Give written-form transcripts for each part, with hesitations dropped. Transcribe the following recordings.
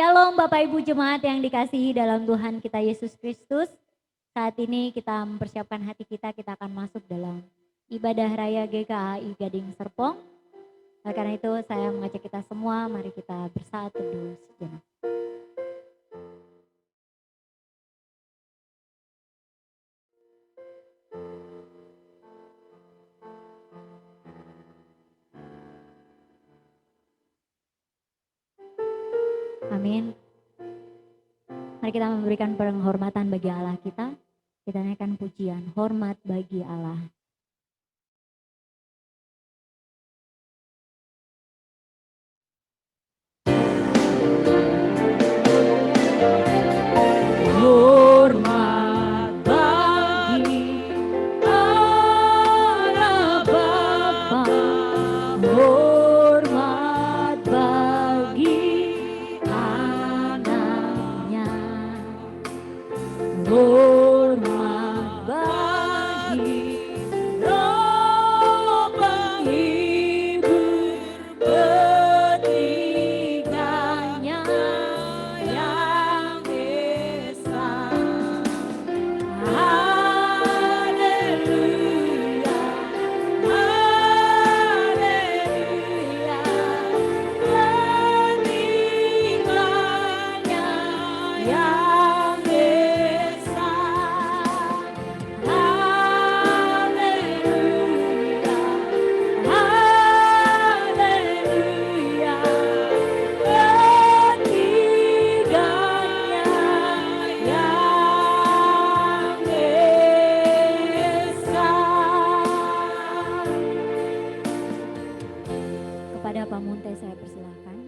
Shalom Bapak Ibu Jemaat yang dikasihi dalam Tuhan kita Yesus Kristus. Saat ini kita mempersiapkan hati kita akan masuk dalam ibadah raya GKI Gading Serpong. Oleh karena itu saya mengajak kita semua, mari kita bersatu teduh sejenak. Amin. Mari kita memberikan penghormatan bagi Allah kita. Kita naikkan pujian, hormat bagi Allah. Hormat bagi Allah Bapa, hormat bagi anaknya, hormat bagi roh penghibur peninggalnya yang esa. Haleluya, haleluya, peninggalnya yang esa. Haleluya, haleluya, peninggalnya yang esa. Kepada Pak Munte saya persilahkan.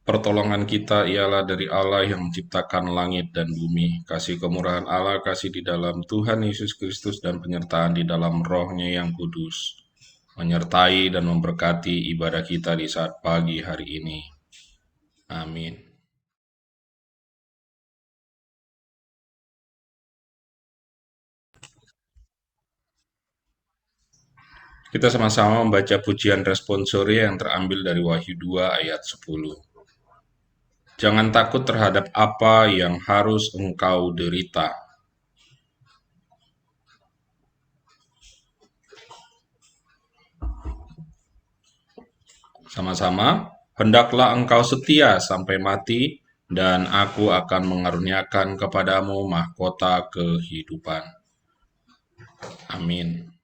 Pertolongan kita ialah dari Allah yang menciptakan langit dan bumi. Kasih kemurahan Allah, kasih di dalam Tuhan Yesus Kristus dan penyertaan di dalam Roh-Nya yang kudus, menyertai dan memberkati ibadah kita di saat pagi hari ini. Amin. Kita sama-sama membaca pujian responsori yang terambil dari Wahyu 2 ayat 10. Jangan takut terhadap apa yang harus engkau derita. Sama-sama, hendaklah engkau setia sampai mati, dan aku akan mengaruniakan kepadamu mahkota kehidupan. Amin.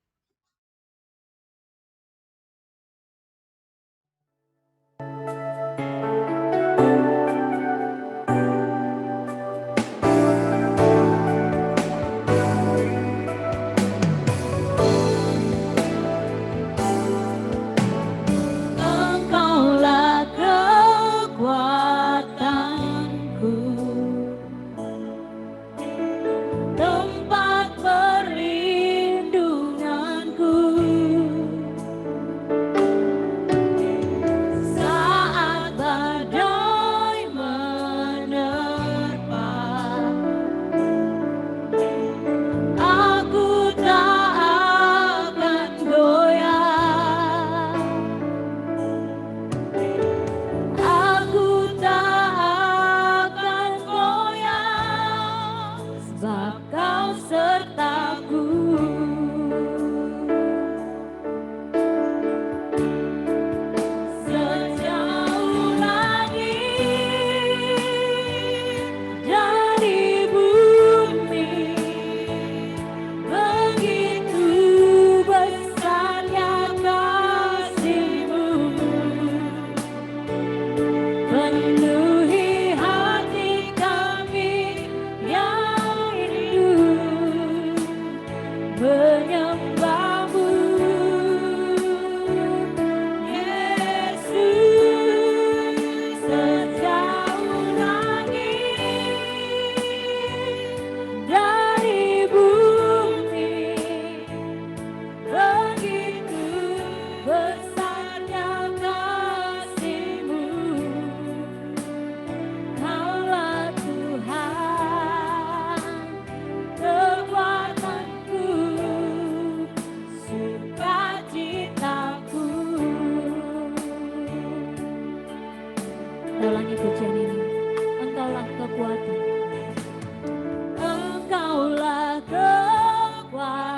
Engkaulah kekuatanku, tempat perlindungan kekuatan. Engkaulah kekuatanku,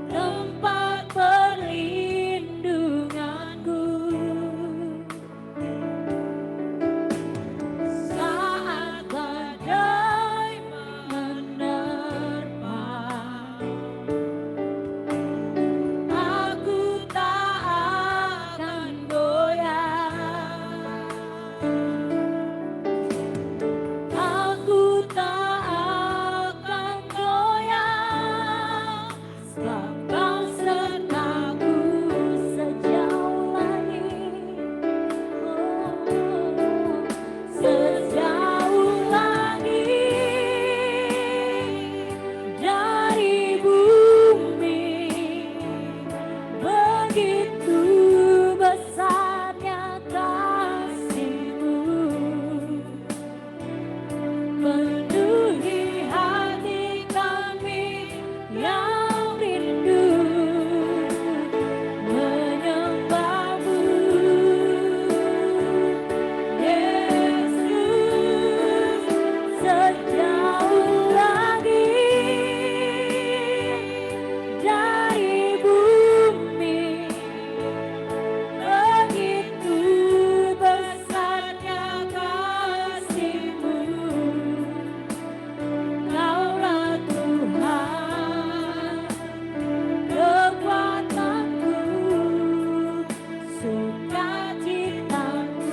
tempat perlindunganku. Saat badai menerpa, aku tak akan goyah. Aku tak akan goyah, sebab Kau sertaku sejauh langit. Sejauh langit dari bumi, begitu besarnya kasih-Mu, penuhi hati kami yang rindu menyembah-Mu. Yesus, sejauh langit dari bumi, begitu besarnya kasih-Mu. Kaulah Tuhan, kekuatanku, sukacitaku.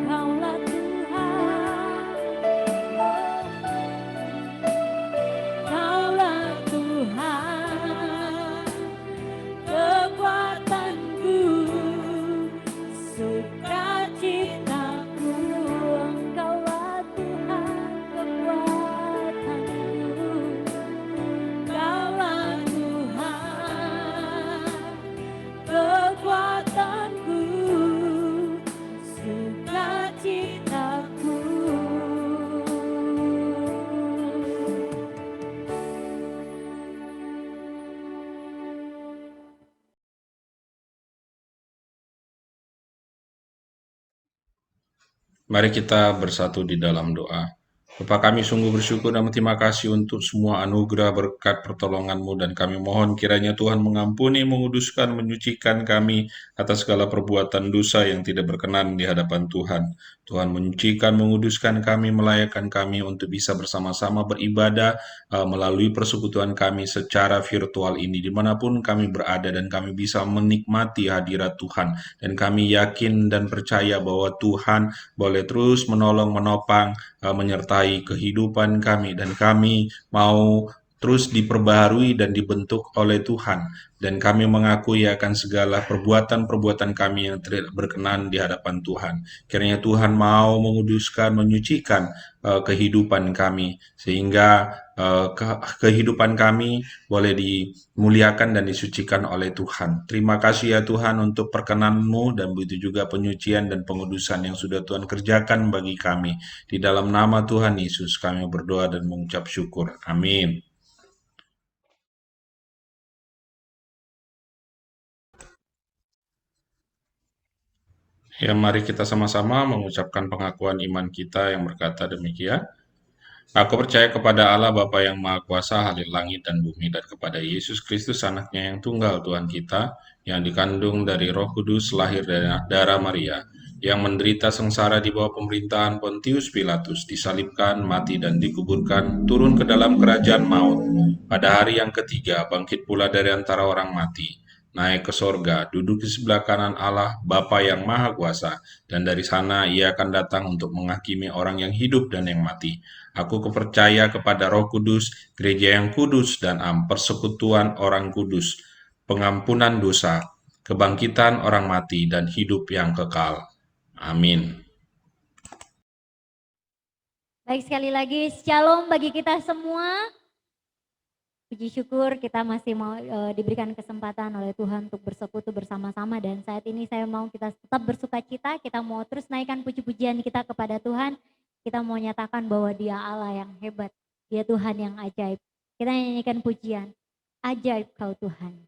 Kaulah Tuhan, Kaulah Tuhan, kekuatanku, sukacitaku. Engkaulah Tuhan, kekuatanku. Kaulah Tuhan, kekuatanku, sukacitaku. Mari kita bersatu di dalam doa. Bapa kami sungguh bersyukur dan berterima kasih untuk semua anugerah berkat pertolongan-Mu, dan kami mohon kiranya Tuhan mengampuni, menguduskan, menyucikan kami atas segala perbuatan dosa yang tidak berkenan di hadapan Tuhan. Tuhan menyucikan, menguduskan kami, melayakkan kami untuk bisa bersama-sama beribadah melalui persekutuan kami secara virtual ini, dimanapun kami berada, dan kami bisa menikmati hadirat Tuhan. Dan kami yakin dan percaya bahwa Tuhan boleh terus menolong, menopang, menyertai kehidupan kami, dan kami mau terus diperbaharui dan dibentuk oleh Tuhan, dan kami mengakui akan segala perbuatan-perbuatan kami yang tidak berkenan di hadapan Tuhan. Kiranya Tuhan mau menguduskan, menyucikan kehidupan kami, sehingga kehidupan kami boleh dimuliakan dan disucikan oleh Tuhan. Terima kasih ya Tuhan untuk perkenan-Mu, dan begitu juga penyucian dan pengudusan yang sudah Tuhan kerjakan bagi kami. Di dalam nama Tuhan Yesus kami berdoa dan mengucap syukur. Amin. Ya, mari kita sama-sama mengucapkan pengakuan iman kita yang berkata demikian. Aku percaya kepada Allah Bapa yang Maha Kuasa, Halik langit dan bumi, dan kepada Yesus Kristus anaknya yang tunggal Tuhan kita, yang dikandung dari Roh Kudus, lahir dari darah Maria, yang menderita sengsara di bawah pemerintahan Pontius Pilatus, disalibkan, mati dan dikuburkan, turun ke dalam kerajaan maut. Pada hari yang ketiga, bangkit pula dari antara orang mati, naik ke sorga, duduk di sebelah kanan Allah, Bapa yang Maha Kuasa, dan dari sana Ia akan datang untuk menghakimi orang yang hidup dan yang mati. Aku percaya kepada Roh Kudus, gereja yang kudus dan persekutuan orang kudus, pengampunan dosa, kebangkitan orang mati, dan hidup yang kekal. Amin. Baik, sekali lagi shalom bagi kita semua. Puji syukur kita masih mau diberikan kesempatan oleh Tuhan untuk bersekutu bersama-sama, dan saat ini saya mau kita tetap bersuka cita, kita mau terus naikkan puji-pujian kita kepada Tuhan. Kita mau nyatakan bahwa Dia Allah yang hebat, Dia Tuhan yang ajaib. Kita nyanyikan pujian, ajaib Kau Tuhan.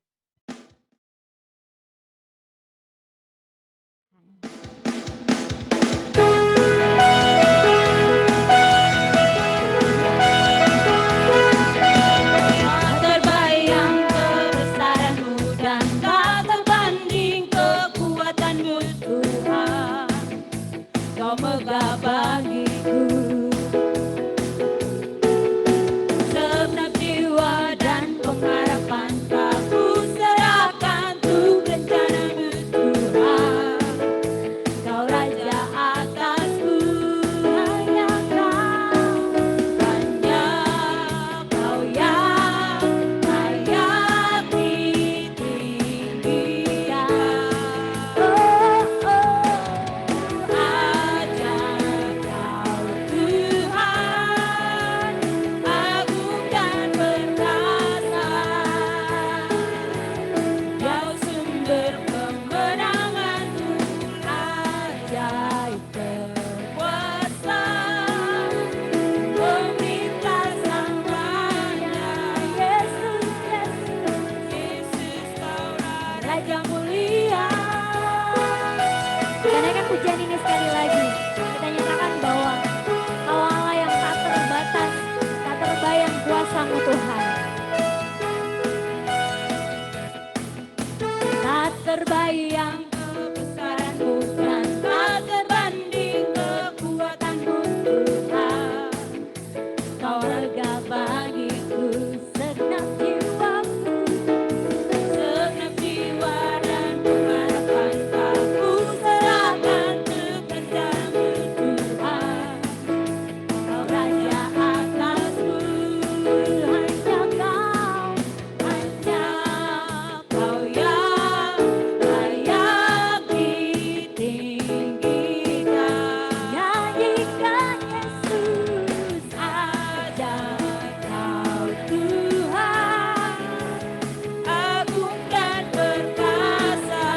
Kau megah bagiku segenap jiwa dan pengharapan. Ku serahkan untuk rencana-Mu Tuhan. Kau Raja atasku, hanya Kau yang layak ditinggikan. Oh, ajaib Kau Tuhan, agung dan perkasa. Kau sumber kemenanganku, ajaib berkuasa. Meminta semuanya, Yesus, Yesus, Kau Raja mulia. Kita naikkan pujian ini sekali lagi. Kita nyatakan bahwa Kau Allah yang tak terbatas, tak terbayang kuasa-Mu Tuhan. Tak terbayang kebesaran-Mu dan tak terbanding kekuatan-Mu Tuhan. Kau lega bagiku segenap jiwaku, segenap jiwa dan pengharapan. Ku serahkan untuk rencana-Mu Tuhan. Kau Raja atasku, hanya Kau yang layak ditinggikan. Nyanyikan Yesus, ajaib Kau Tuhan, agung dan perkasa.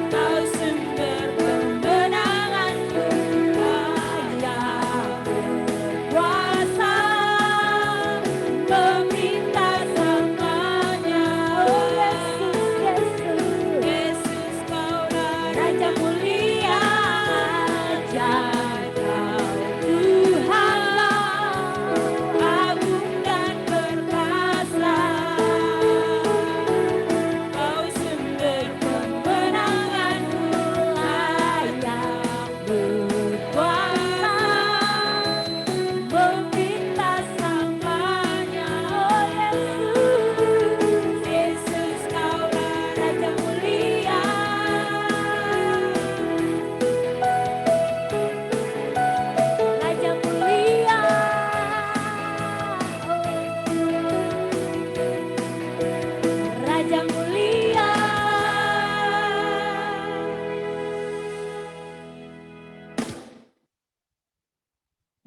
Kau sumber kemenanganku, Raja berkuasa. Meminta semuanya, oh Yesus, Yesus, Kau Raja mulia. Ajaib Kau Tuhan, agung dan perkasa. Kau sumber kemenanganku, layak berkuasa. Meminta semuanya, oh Yesus, Yesus, Kau Raja mulia. Raja mulia, Raja mulia.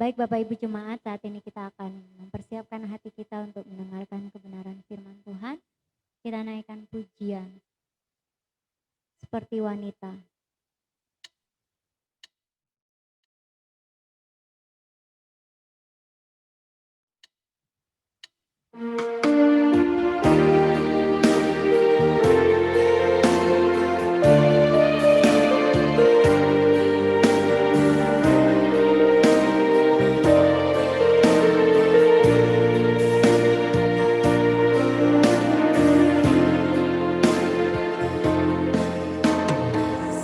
Baik Bapak Ibu Jemaat, saat ini kita akan mempersiapkan hati kita untuk mendengarkan kebenaran firman Tuhan. Kita naikkan pujian seperti wanita.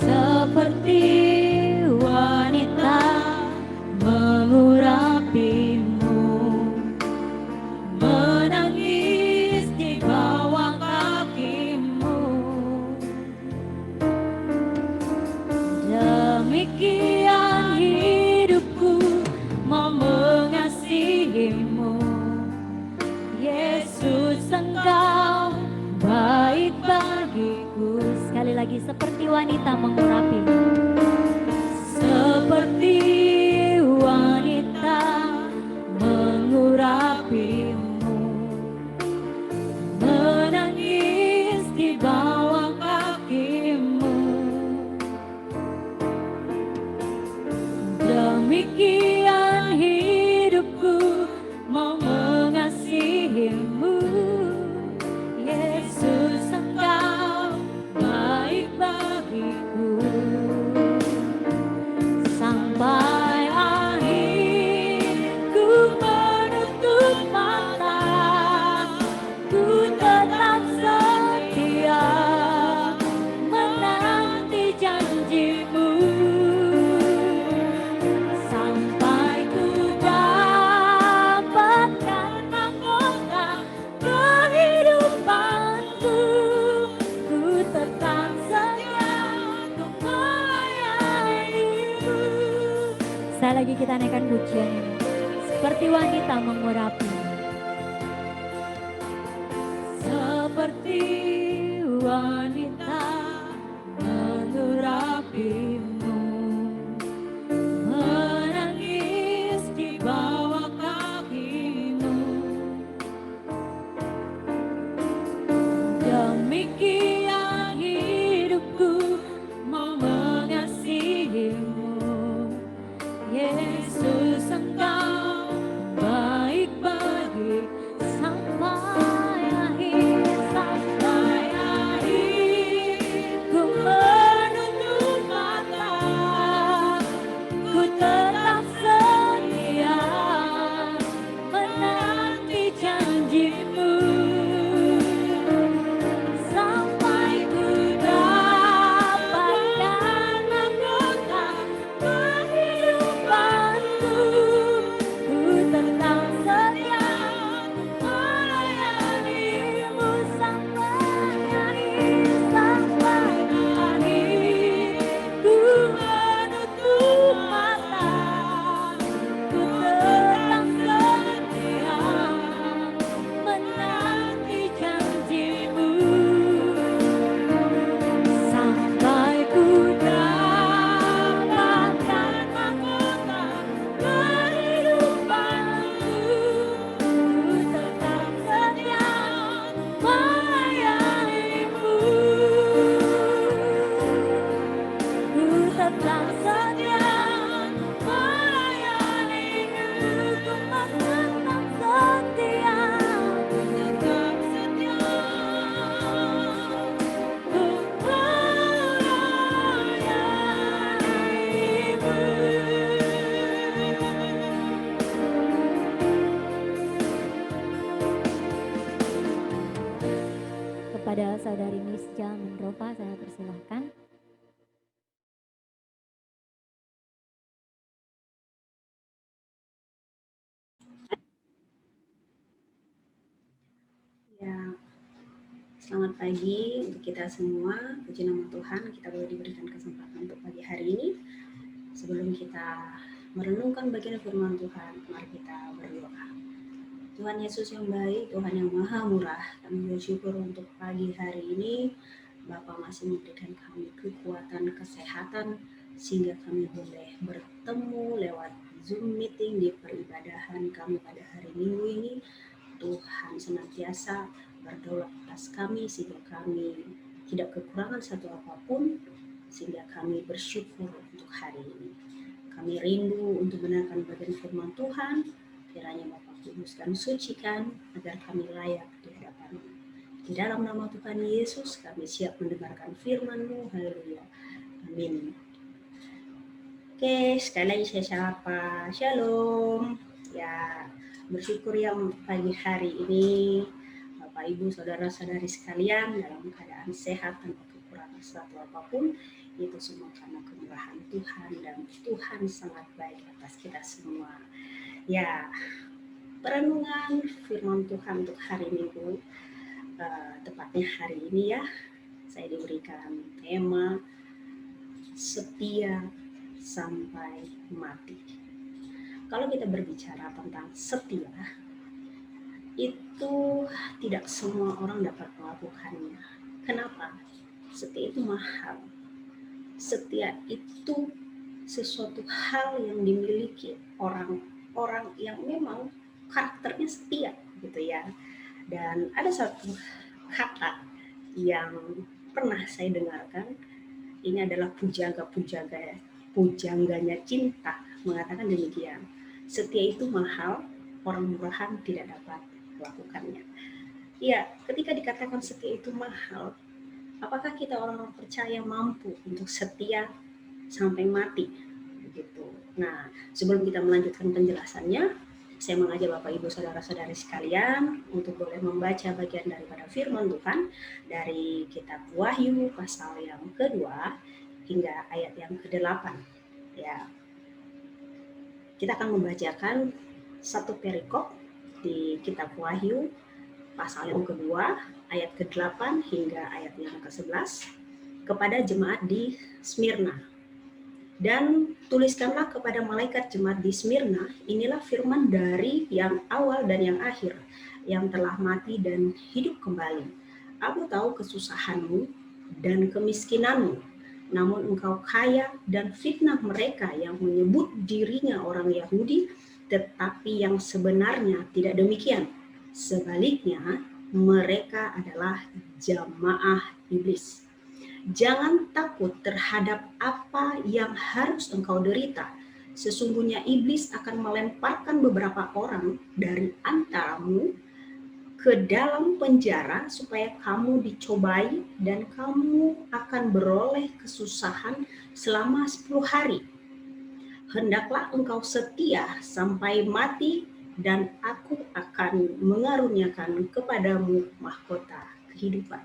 Seperti wanita mengurapimu, menangis di bawah kakimu. Demikian hidupku mau mengasihimu, Yesus, Engkau baik bagiku. Sekali lagi, seperti wanita mengurapimu. Seperti wanita mengurapimu, menangis di bawah kakimu. Demikian hidupku mau mengasihimu, Yesus, Engkau baik bagiku. Sampai akhir ku menutup mata, ku tetap setia menanti janjimu. Sekali lagi kita naikkan pujian ini. Seperti wanita mengurapi. Seperti wanita mengurapimu, menangis di bawah kakimu. Demikian hidupku mau mengasihimu, Yesus, Engkau baik-baik sampai akhir, sampai akhir. Ku menutup mata, ku tetap setia menanti janjimu, sampai ku dapatkan mahkota kehidupanku. Ku tetap setia melayanimu sampai akhir, sampai akhir. Ku menutup mata, ku tetap setia menanti janjimu, sampai ku dapatkan mahkota kehidupanku. Ku tetap setia melayanimu, ku tetap setia melayanimu. Ku tetap setia, ku tetap setia untuk melayanimu. Kepada saudari Misja Mendrova saya persilahkan. Ya, selamat pagi untuk kita semua. Puji nama Tuhan, kita boleh diberikan kesempatan untuk pagi hari ini. Sebelum kita merenungkan bagian firman Tuhan, mari kita berdoa. Tuhan Yesus yang baik, Tuhan yang maha murah, kami bersyukur untuk pagi hari ini. Bapa masih memberikan kami kekuatan, kesehatan, sehingga kami boleh bertemu lewat Zoom meeting di peribadahan kami pada hari Minggu ini. Tuhan senantiasa berdaulat atas kami sehingga kami tidak kekurangan satu apapun, sehingga kami bersyukur untuk hari ini. Kami rindu untuk mendengarkan bagian firman Tuhan, kiranya Bapa kuduskan, sucikan agar kami layak di hadapan-Mu. Di dalam nama Tuhan Yesus kami siap mendengarkan firman-Mu. Haleluya. Amin. Oke, sekali lagi saya sapa. Shalom. Ya, bersyukur yang pagi hari ini Bapak Ibu Saudara-saudari sekalian dalam keadaan sehat tanpa kekurangan suatu apapun, itu semua karena kemurahan Tuhan, dan Tuhan sangat baik atas kita semua. Ya, perenungan firman Tuhan untuk hari Minggu, tepatnya hari ini ya, saya diberikan tema setia sampai mati. Kalau kita berbicara tentang setia, itu tidak semua orang dapat melakukannya. Kenapa? Setia itu mahal. Setia itu sesuatu hal yang dimiliki orang-orang yang memang karakternya setia gitu ya. Dan ada satu kata yang pernah saya dengarkan, ini adalah pujangganya cinta, mengatakan demikian. Setia itu mahal, orang murahan tidak dapat melakukannya. Ya, ketika dikatakan setia itu mahal, apakah kita orang-orang percaya mampu untuk setia sampai mati? Begitu. Nah, sebelum kita melanjutkan penjelasannya, saya mengajak Bapak Ibu Saudara-saudari sekalian untuk boleh membaca bagian daripada firman Tuhan dari kitab Wahyu pasal yang kedua hingga ayat yang ke-8. Ya, kita akan membacakan satu perikop di kitab Wahyu pasal yang kedua ayat ke-8 hingga ayat yang ke-11 kepada jemaat di Smyrna. Dan tuliskanlah kepada malaikat jemaat di Smyrna, inilah firman dari yang awal dan yang akhir, yang telah mati dan hidup kembali. Aku tahu kesusahanmu dan kemiskinanmu, namun engkau kaya, dan fitnah mereka yang menyebut dirinya orang Yahudi, tetapi yang sebenarnya tidak demikian. Sebaliknya, mereka adalah jamaah iblis. Jangan takut terhadap apa yang harus engkau derita. Sesungguhnya iblis akan melemparkan beberapa orang dari antaramu ke dalam penjara supaya kamu dicobai dan kamu akan beroleh kesusahan selama 10 hari. Hendaklah engkau setia sampai mati dan aku akan mengaruniakan kepadamu mahkota kehidupan.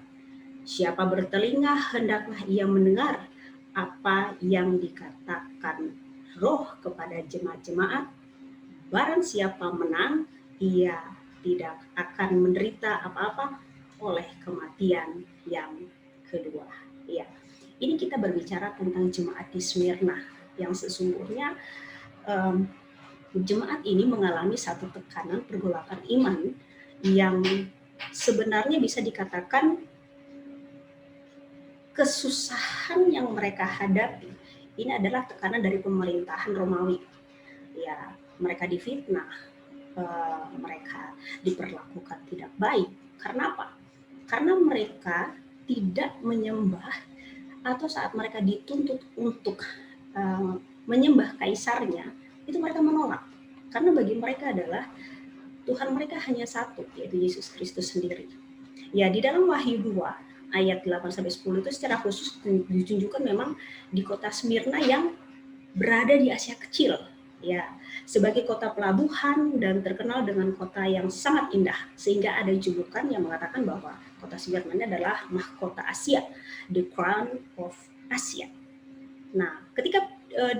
Siapa bertelinga hendaklah ia mendengar apa yang dikatakan Roh kepada jemaat-jemaat. Barang siapa menang, ia tidak akan menderita apa-apa oleh kematian yang kedua. Ya, ini kita berbicara tentang jemaat di Smyrna yang sesungguhnya jemaat ini mengalami satu tekanan pergolakan iman yang sebenarnya bisa dikatakan kesusahan yang mereka hadapi ini adalah tekanan dari pemerintahan Romawi. Ya, mereka difitnah, mereka diperlakukan tidak baik. Karena apa? Karena mereka tidak menyembah atau saat mereka dituntut untuk menyembah kaisarnya, itu mereka menolak. Karena bagi mereka adalah Tuhan mereka hanya satu, yaitu Yesus Kristus sendiri. Ya, di dalam Wahyu 2 ayat 8-10 itu secara khusus ditunjukkan memang di kota Smyrna yang berada di Asia Kecil, ya, sebagai kota pelabuhan dan terkenal dengan kota yang sangat indah, sehingga ada julukan yang mengatakan bahwa kota Smyrna ini adalah mahkota Asia, the crown of Asia. Nah, ketika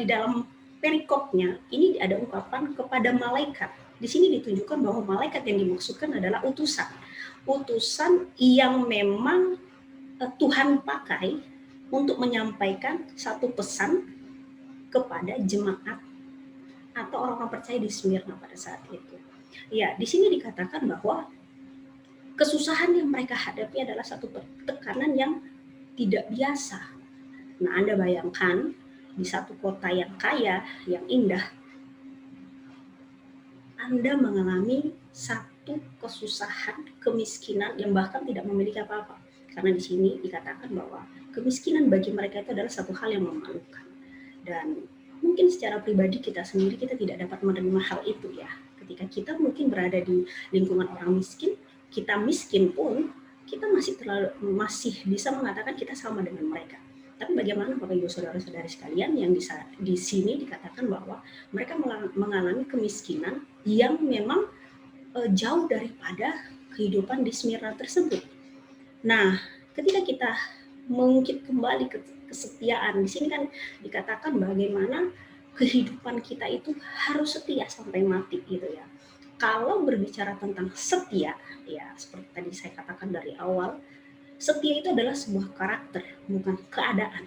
di dalam perikopnya ini ada ungkapan kepada malaikat. Di sini ditunjukkan bahwa malaikat yang dimaksudkan adalah utusan yang memang Tuhan pakai untuk menyampaikan satu pesan kepada jemaat atau orang-orang percaya di Smyrna pada saat itu. Ya, di sini dikatakan bahwa kesusahan yang mereka hadapi adalah satu tekanan yang tidak biasa. Nah, Anda bayangkan di satu kota yang kaya, yang indah, Anda mengalami satu kesusahan, kemiskinan yang bahkan tidak memiliki apa-apa. Karena di sini dikatakan bahwa kemiskinan bagi mereka itu adalah satu hal yang memalukan. Dan mungkin secara pribadi kita sendiri kita tidak dapat menerima hal itu ya. Ketika kita mungkin berada di lingkungan orang miskin, kita miskin pun kita masih bisa mengatakan kita sama dengan mereka. Tapi bagaimana Bapak Ibu Saudara-saudari sekalian yang di sini dikatakan bahwa mereka mengalami kemiskinan yang memang jauh daripada kehidupan di Smyrna tersebut. Nah, ketika kita mengungkit kembali kesetiaan, di sini kan dikatakan bagaimana kehidupan kita itu harus setia sampai mati gitu ya. Kalau berbicara tentang setia, ya seperti tadi saya katakan dari awal, setia itu adalah sebuah karakter, bukan keadaan.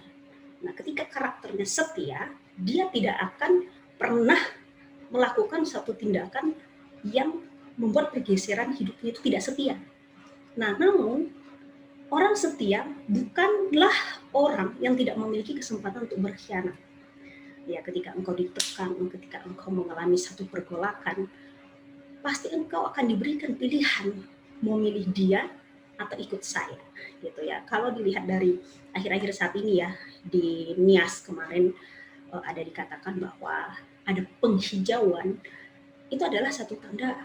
Nah, ketika karakternya setia, dia tidak akan pernah melakukan satu tindakan yang membuat pergeseran hidupnya itu tidak setia. Nah, namun orang setia bukanlah orang yang tidak memiliki kesempatan untuk berkhianat. Ya, ketika engkau ditekan, ketika engkau mengalami satu pergolakan, pasti engkau akan diberikan pilihan mau milih dia atau ikut saya, gitu ya. Kalau dilihat dari akhir-akhir saat ini ya, di Nias kemarin ada dikatakan bahwa ada penghijauan, itu adalah satu tanda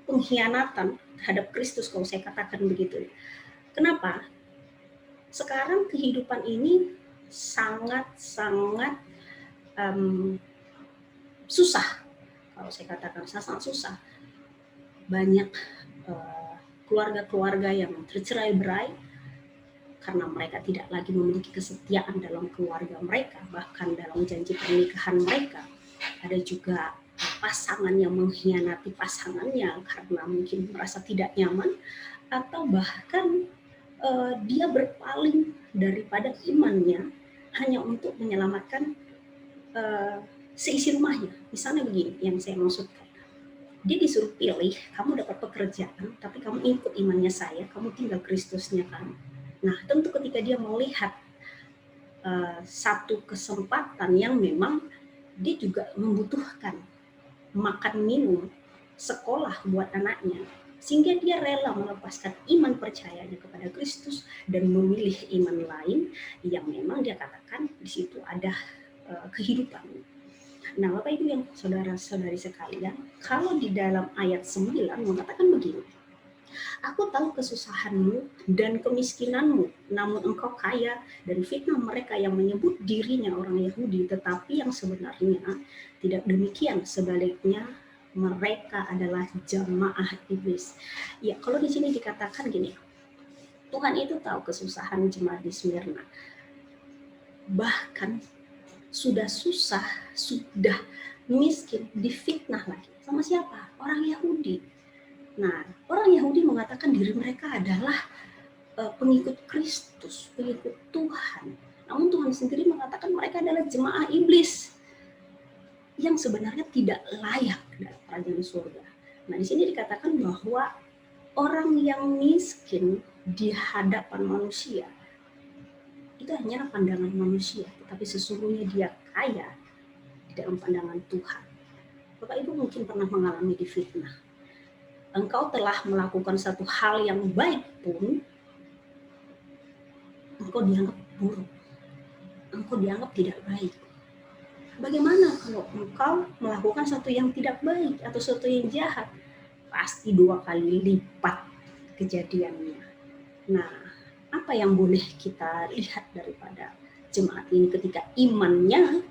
pengkhianatan terhadap Kristus kalau saya katakan begitu. Kenapa? Sekarang kehidupan ini sangat-sangat susah. Kalau saya katakan sangat susah. Banyak keluarga-keluarga yang tercerai-berai karena mereka tidak lagi memiliki kesetiaan dalam keluarga mereka, bahkan dalam janji pernikahan mereka. Ada juga pasangan yang mengkhianati pasangannya karena mungkin merasa tidak nyaman, atau bahkan dia berpaling daripada imannya hanya untuk menyelamatkan seisi rumahnya. Misalnya begini, yang saya maksudkan. Dia disuruh pilih, kamu dapat pekerjaan, tapi kamu ikut imannya saya, kamu tinggal Kristusnya kan. Nah, tentu ketika dia melihat satu kesempatan yang memang dia juga membutuhkan makan minum, sekolah buat anaknya, sehingga dia rela melepaskan iman percayanya kepada Kristus dan memilih iman lain yang memang dia katakan di situ ada kehidupan. Nah, Bapak Ibu yang saudara-saudari sekalian, kalau di dalam ayat 9 mengatakan begini, aku tahu kesusahanmu dan kemiskinanmu, namun engkau kaya, dan fitnah mereka yang menyebut dirinya orang Yahudi, tetapi yang sebenarnya tidak demikian, sebaliknya mereka adalah jamaah iblis. Ya, kalau di sini dikatakan gini, Tuhan itu tahu kesusahan jemaat di Smyrna. Bahkan sudah susah, sudah miskin, difitnah lagi. Sama siapa? Orang Yahudi. Nah, orang Yahudi mengatakan diri mereka adalah pengikut Kristus, pengikut Tuhan. Namun Tuhan sendiri mengatakan mereka adalah jemaah iblis yang sebenarnya tidak layak dalam kerajaan surga. Nah, di sini dikatakan bahwa orang yang miskin di hadapan manusia itu hanya pandangan manusia, tetapi sesungguhnya dia kaya di dalam pandangan Tuhan. Bapak Ibu mungkin pernah mengalami difitnah. Engkau telah melakukan satu hal yang baik pun, engkau dianggap buruk, engkau dianggap tidak baik. Bagaimana kalau engkau melakukan sesuatu yang tidak baik atau sesuatu yang jahat? Pasti 2 kali lipat kejadiannya. Nah, apa yang boleh kita lihat daripada jemaat ini ketika imannya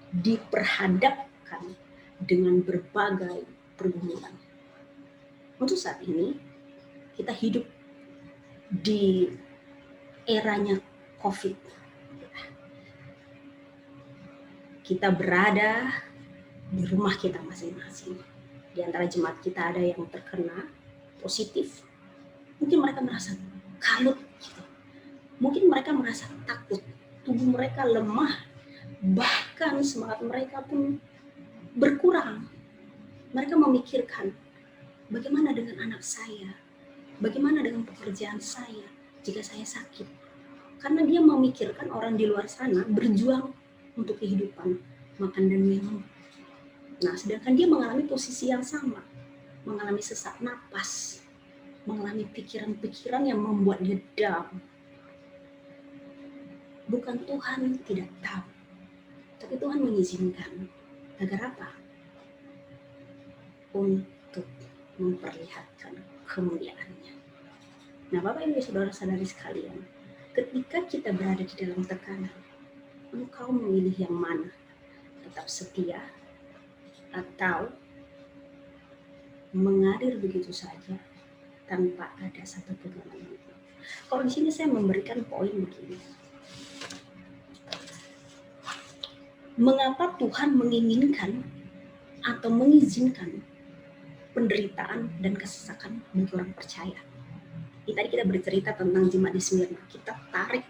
diperhadapkan dengan berbagai pergumulan? Untuk saat ini kita hidup di eranya COVID. Kita berada di rumah kita masing-masing. Di antara jemaat kita ada yang terkena positif. Mungkin mereka merasa kalut gitu. Mungkin mereka merasa takut, tubuh mereka lemah, bahkan semangat mereka pun berkurang. Mereka memikirkan, bagaimana dengan anak saya? Bagaimana dengan pekerjaan saya jika saya sakit? Karena dia memikirkan orang di luar sana berjuang untuk kehidupan, makan dan minum. Nah, sedangkan dia mengalami posisi yang sama, mengalami sesak napas, mengalami pikiran-pikiran yang membuat dia down. Bukan Tuhan tidak tahu, tapi Tuhan mengizinkan. Agar apa? Untuk memperlihatkan kemuliaannya. Nah, Bapak Ibu saudara-saudari sekalian, ketika kita berada di dalam tekanan, engkau memilih yang mana? Tetap setia atau mengalir begitu saja tanpa ada satu pegangan? Kalau di sini saya memberikan poin begini. Mengapa Tuhan menginginkan atau mengizinkan penderitaan dan kesesakan bagi orang percaya? Tadi kita bercerita tentang jemaat di Smyrna. Kita tarik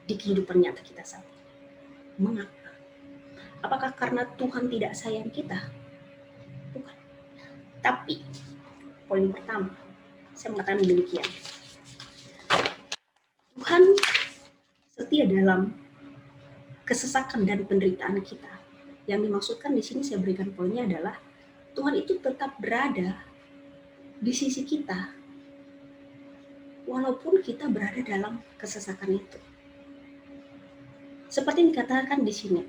di kehidupan nyata kita saat ini. Mengapa? Apakah karena Tuhan tidak sayang kita? Bukan. Tapi poin pertama, saya mengatakan demikian. Tuhan setia dalam kesesakan dan penderitaan kita. Yang dimaksudkan di sini saya berikan poinnya adalah Tuhan itu tetap berada di sisi kita walaupun kita berada dalam kesesakan itu. Seperti dikatakan di sini,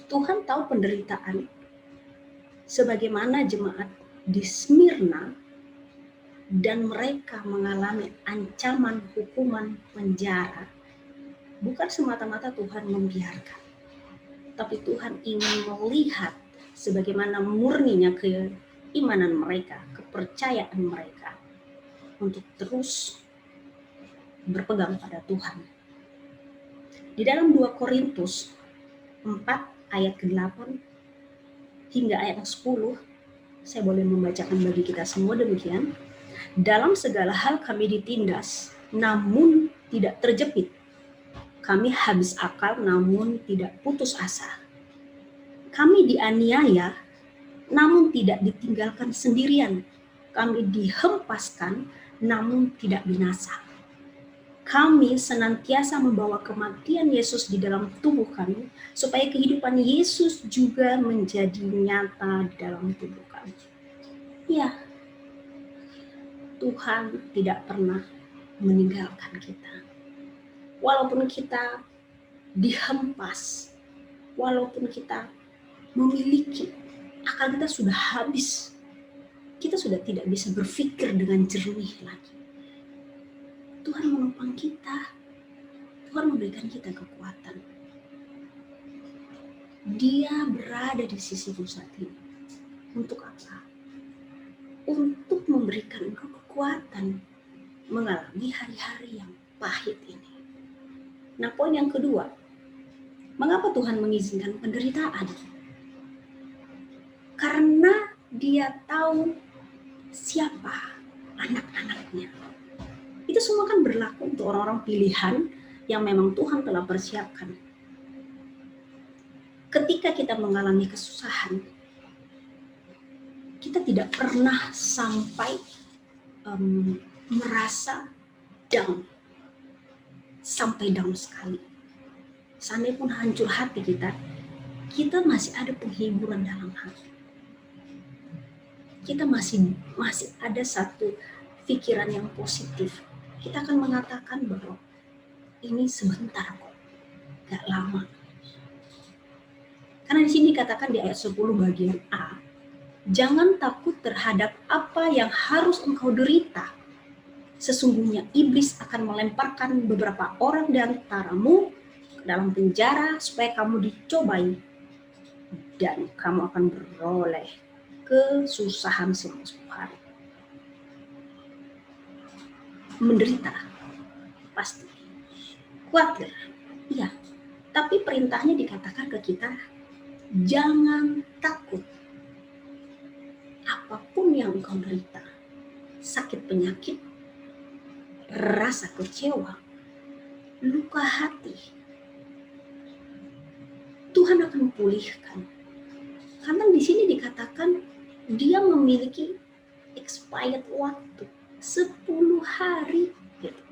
Tuhan tahu penderitaan sebagaimana jemaat di Smyrna dan mereka mengalami ancaman hukuman penjara. Bukan semata-mata Tuhan membiarkan, tapi Tuhan ingin melihat sebagaimana murninya keimanan mereka, kepercayaan mereka untuk terus berpegang pada Tuhan. Di dalam 2 Korintus 4 ayat ke-8 hingga ayat 10, saya boleh membacakan bagi kita semua demikian. Dalam segala hal kami ditindas, namun tidak terjepit. Kami habis akal namun tidak putus asa. Kami dianiaya, namun tidak ditinggalkan sendirian. Kami dihempaskan, namun tidak binasa. Kami senantiasa membawa kematian Yesus di dalam tubuh kami, supaya kehidupan Yesus juga menjadi nyata di dalam tubuh kami. Ya, Tuhan tidak pernah meninggalkan kita. Walaupun kita dihempas, walaupun kita memiliki, akal kita sudah habis, kita sudah tidak bisa berpikir dengan jernih lagi. Tuhan menopang kita, Tuhan memberikan kita kekuatan. Dia berada di sisimu saat ini. Untuk apa? Untuk memberikan engkau kekuatan mengalami hari-hari yang pahit ini. Nah, poin yang kedua, mengapa Tuhan mengizinkan penderitaan? Karena Dia tahu siapa anak-anaknya. Itu semua kan berlaku untuk orang-orang pilihan yang memang Tuhan telah persiapkan. Ketika kita mengalami kesusahan, kita tidak pernah sampai merasa down, sampai down sekali. Seandainya pun hancur hati kita masih ada penghiburan dalam hati. Kita masih ada satu pikiran yang positif. Kita akan mengatakan bahwa ini sebentar kok, gak lama. Karena di sini dikatakan di ayat 10 bagian A, jangan takut terhadap apa yang harus engkau derita. Sesungguhnya iblis akan melemparkan beberapa orang di antaramu ke dalam penjara supaya kamu dicobai dan kamu akan beroleh kesusahan selama 10 hari. Menderita, pasti. Khawatir, iya. Tapi perintahnya dikatakan ke kita, jangan takut. Apapun yang engkau derita, sakit penyakit, rasa kecewa, luka hati, Tuhan akan pulihkan. Karena di sini dikatakan dia memiliki expired waktu 10 hari. Gitu.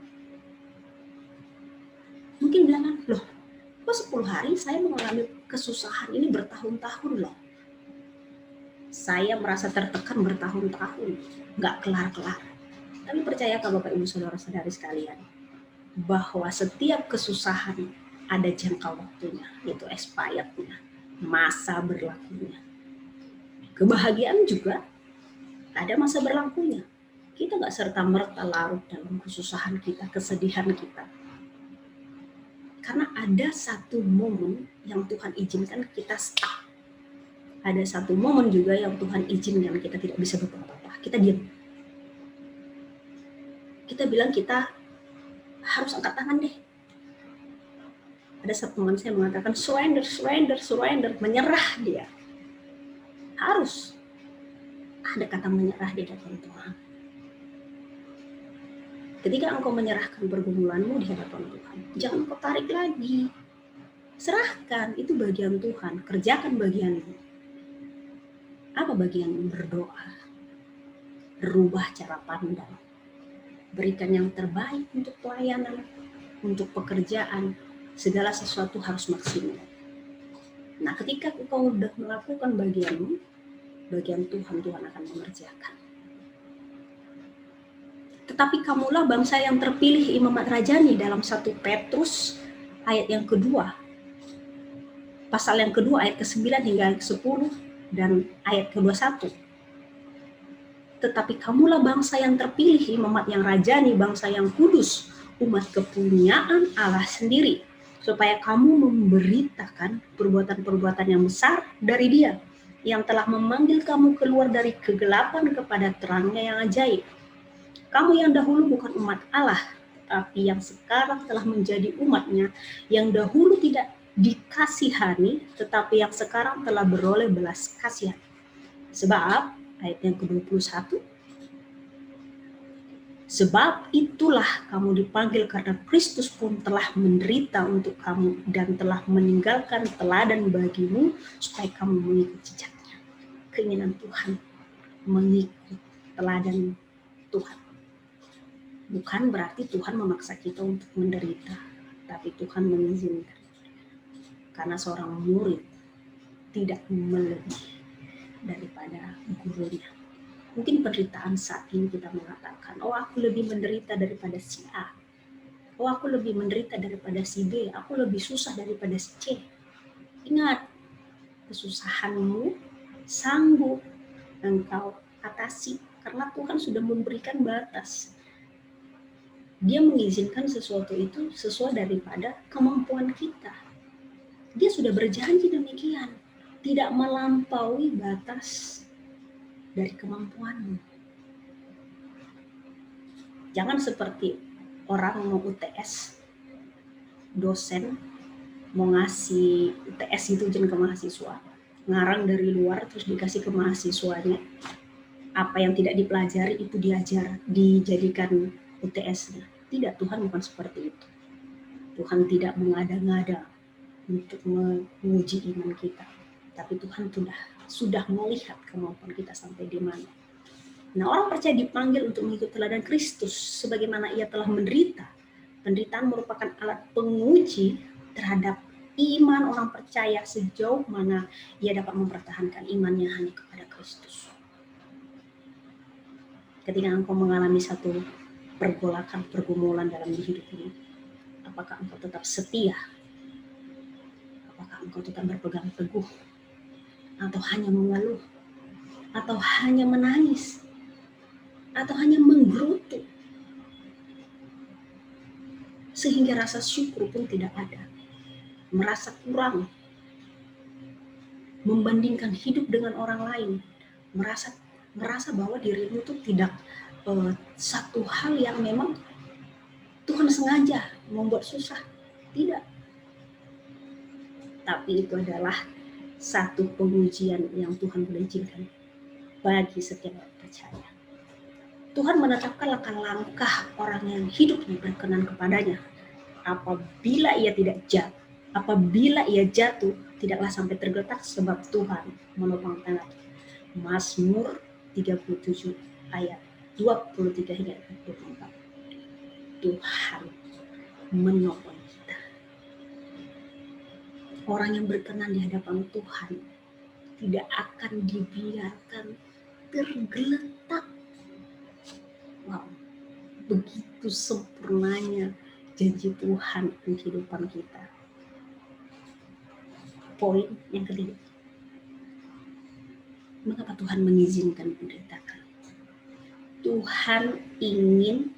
Mungkin bilang, loh, kok 10 hari saya mengalami kesusahan ini bertahun-tahun loh. Saya merasa tertekan bertahun-tahun, nggak kelar-kelar. Tapi percayakah Bapak Ibu Saudara-saudari sekalian, bahwa setiap kesusahan ada jangka waktunya, yaitu expirednya, masa berlakunya. Kebahagiaan juga ada masa berlakunya. Kita nggak serta-merta larut dalam kesusahan kita, kesedihan kita. Karena ada satu momen yang Tuhan izinkan kita stuck. Ada satu momen juga yang Tuhan izinkan kita tidak bisa berbuat apa-apa. Kita diam. Kita bilang kita harus angkat tangan deh. Ada satu teman saya mengatakan surrender, menyerah dia. Harus ada kata menyerah di hadapan Tuhan. Ketika engkau menyerahkan pergumulanmu di hadapan Tuhan, jangan kau tarik lagi. Serahkan, itu bagian Tuhan. Kerjakan bagianmu. Apa bagianmu? Berdoa. Rubah cara pandang. Berikan yang terbaik untuk pelayanan, untuk pekerjaan. Segala sesuatu harus maksimal. Nah, ketika engkau sudah melakukan bagianmu, bagian Tuhan akan mengerjakan. Tetapi kamulah bangsa yang terpilih, imamat rajani, dalam 1 Petrus ayat yang kedua. Pasal yang kedua ayat ke-9 hingga ayat ke-10 dan ayat ke-21. Tetapi kamulah bangsa yang terpilih, imamat yang rajani, bangsa yang kudus, umat kepunyaan Allah sendiri, supaya kamu memberitakan perbuatan-perbuatan yang besar dari Dia, yang telah memanggil kamu keluar dari kegelapan kepada terangnya yang ajaib. Kamu yang dahulu bukan umat Allah, tapi yang sekarang telah menjadi umatnya, yang dahulu tidak dikasihani, tetapi yang sekarang telah beroleh belas kasihan. Sebab, ayat yang ke-21, Sebab itulah kamu dipanggil karena Kristus pun telah menderita untuk kamu dan telah meninggalkan teladan bagimu supaya kamu mengikut jejaknya. Keinginan Tuhan mengikut teladan Tuhan. Bukan berarti Tuhan memaksa kita untuk menderita, tapi Tuhan mengizinkan. Karena seorang murid tidak melebihi daripada gurunya. Mungkin penderitaan saat ini kita mengatakan, oh aku lebih menderita daripada si A. Oh aku lebih menderita daripada si B. Aku lebih susah daripada si C. Ingat, kesusahanmu sanggup engkau atasi karena Tuhan sudah memberikan batas. Dia mengizinkan sesuatu itu sesuai daripada kemampuan kita. Dia sudah berjanji demikian, tidak melampaui batas dari kemampuanmu. Jangan seperti orang mau UTS, dosen mau ngasih UTS itu ujian ke mahasiswa, ngarang dari luar terus dikasih ke mahasiswanya, apa yang tidak dipelajari itu diajar, dijadikan UTS-nya. Tidak, Tuhan bukan seperti itu. Tuhan tidak mengada-ngada untuk menguji iman kita, tapi Tuhan sudah melihat kemampuan kita sampai di mana. Nah, orang percaya dipanggil untuk mengikut teladan Kristus sebagaimana ia telah menderita. Penderitaan merupakan alat penguji terhadap iman orang percaya sejauh mana ia dapat mempertahankan imannya hanya kepada Kristus. Ketika engkau mengalami satu pergumulan dalam hidup ini, apakah engkau tetap setia? Apakah engkau tetap berpegang teguh? Atau hanya mengeluh? Atau hanya menangis? Atau hanya menggerutu sehingga rasa syukur pun tidak ada, merasa kurang, membandingkan hidup dengan orang lain, merasa bahwa dirimu itu tidak satu hal yang memang Tuhan sengaja membuat susah, tidak, tapi itu adalah satu pengujian yang Tuhan boleh izinkan bagi setiap orang percaya. Tuhan menetapkan langkah-langkah orang yang hidupnya berkenan kepadanya. Apabila ia tidak jatuh, apabila ia jatuh, tidaklah sampai tergeletak sebab Tuhan menopang tangan. Mazmur 37 ayat 23 hingga 24. Tuhan menopang kita. Orang yang berkenan di hadapan Tuhan tidak akan dibiarkan tergeletak. Wow, begitu sempurnanya janji Tuhan di kehidupan kita. Poin yang ketiga, mengapa Tuhan mengizinkan penderitaan? Tuhan ingin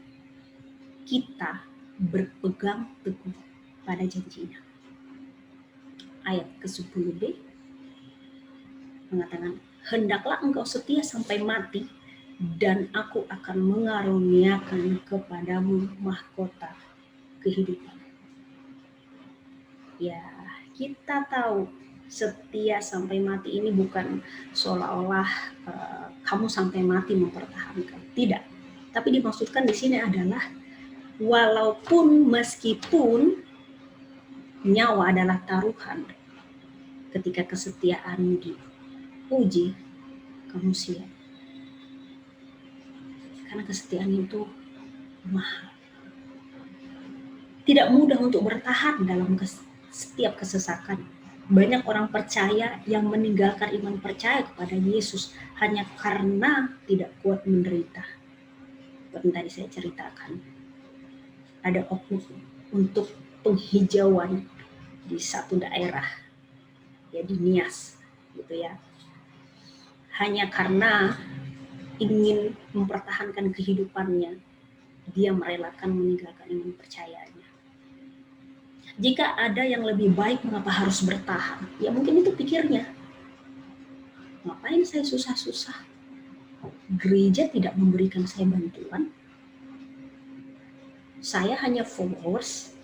kita berpegang teguh pada janjinya. Ayat ke-10b mengatakan, hendaklah engkau setia sampai mati, dan aku akan mengaruniakan kepadamu mahkota kehidupan. Ya, kita tahu setia sampai mati ini bukan seolah-olah kamu sampai mati mempertahankan. Tidak. Tapi dimaksudkan di sini adalah walaupun meskipun nyawa adalah taruhan, ketika kesetiaanmu diuji, kamu siap. Karena kesetiaan itu mahal. Tidak mudah untuk bertahan dalam setiap kesesakan. Banyak orang percaya yang meninggalkan iman percaya kepada Yesus hanya karena tidak kuat menderita. Seperti tadi saya ceritakan, ada oknum untuk penghijauan di satu daerah, ya di Nias, gitu ya. Hanya karena ingin mempertahankan kehidupannya, dia merelakan meninggalkan iman percayanya. Jika ada yang lebih baik, mengapa harus bertahan? Ya mungkin itu pikirnya. Ngapain saya susah-susah? Gereja tidak memberikan saya bantuan. Saya hanya followers.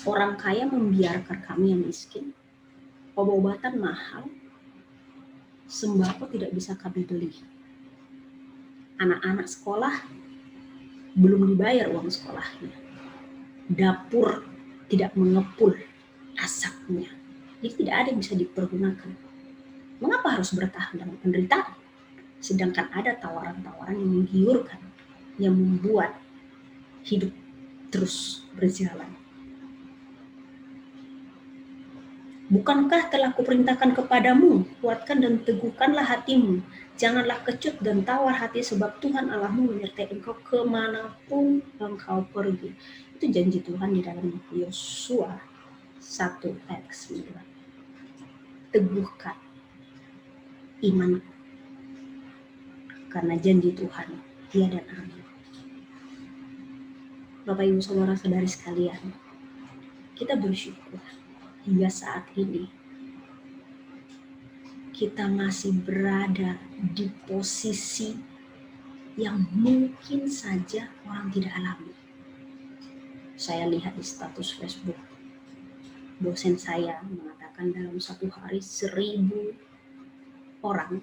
Orang kaya membiarkan kami yang miskin. Obat-obatan mahal. Sembako tidak bisa kami beli. Anak-anak sekolah belum dibayar uang sekolahnya, dapur tidak mengepul asapnya, jadi tidak ada yang bisa dipergunakan. Mengapa harus bertahan dalam penderitaan? Sedangkan ada tawaran-tawaran yang menggiurkan, yang membuat hidup terus berjalan. Bukankah telah kuperintahkan kepadamu, kuatkan dan teguhkanlah hatimu, janganlah kecut dan tawar hati, sebab Tuhan Allahmu menyertai engkau kemanapun engkau pergi. Itu janji Tuhan di dalam Yosua 1 ayat 9. Teguhkan iman, karena janji Tuhan ya dan amin. Bapak Ibu Saudara-saudari sekalian, kita bersyukur hingga saat ini kita masih berada di posisi yang mungkin saja orang tidak alami. Saya lihat di status Facebook, dosen saya mengatakan dalam satu hari 1.000 orang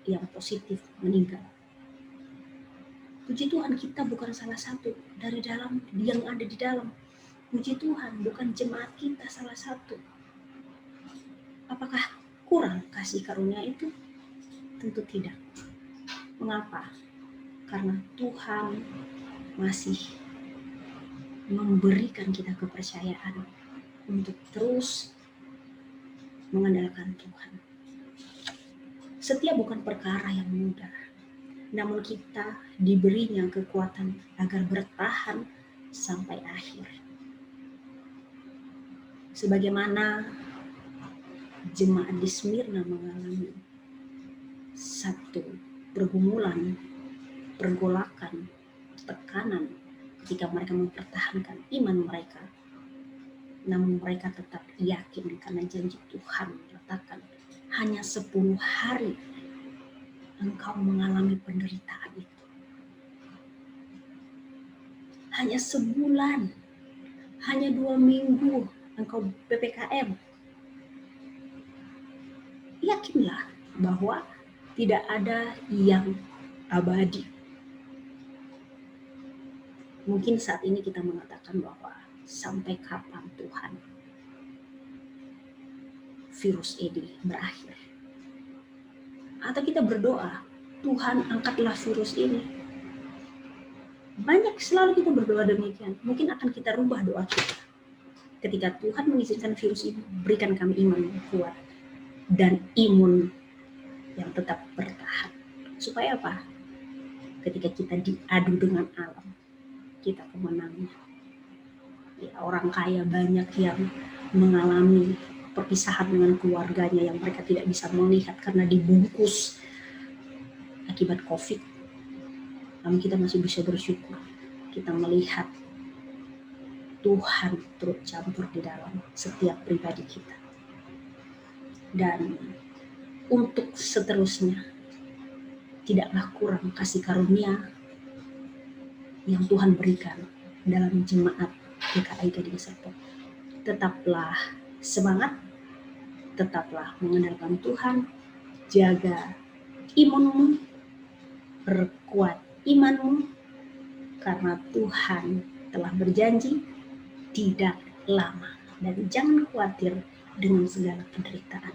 yang positif meninggal. Puji Tuhan, kita bukan salah satu dari dalam yang ada di dalam. Puji Tuhan, bukan jemaat kita salah satu. Apakah kurang kasih karunia itu? Tentu tidak. Mengapa? Karena Tuhan masih memberikan kita kepercayaan untuk terus mengandalkan Tuhan. Setia bukan perkara yang mudah, namun kita diberinya kekuatan agar bertahan sampai akhir. Sebagaimana jemaat di Smyrna mengalami satu pergumulan, pergolakan, tekanan ketika mereka mempertahankan iman mereka, namun mereka tetap yakin karena janji Tuhan mengatakan hanya 10 hari engkau mengalami penderitaan itu. Hanya sebulan, hanya 2 minggu engkau PPKM. Yakinlah bahwa tidak ada yang abadi. Mungkin saat ini kita mengatakan bahwa sampai kapan Tuhan virus ini berakhir. Atau kita berdoa, Tuhan angkatlah virus ini. Banyak selalu kita berdoa demikian. Mungkin akan kita rubah doa kita. Ketika Tuhan mengizinkan virus ini, berikan kami iman yang kuat dan imun yang tetap bertahan. Supaya apa? Ketika kita diadu dengan alam, kita kemenangan. Ya, orang kaya banyak yang mengalami perpisahan dengan keluarganya yang mereka tidak bisa melihat karena dibungkus akibat COVID. Namun kita masih bisa bersyukur. Kita melihat Tuhan turut campur di dalam setiap pribadi kita. Dan untuk seterusnya, tidaklah kurang kasih karunia yang Tuhan berikan dalam jemaat GKI Gading Serpong. Tetaplah semangat, tetaplah mengandalkan Tuhan, jaga imunmu, perkuat imanmu, karena Tuhan telah berjanji tidak lama, dan jangan khawatir dengan segala penderitaan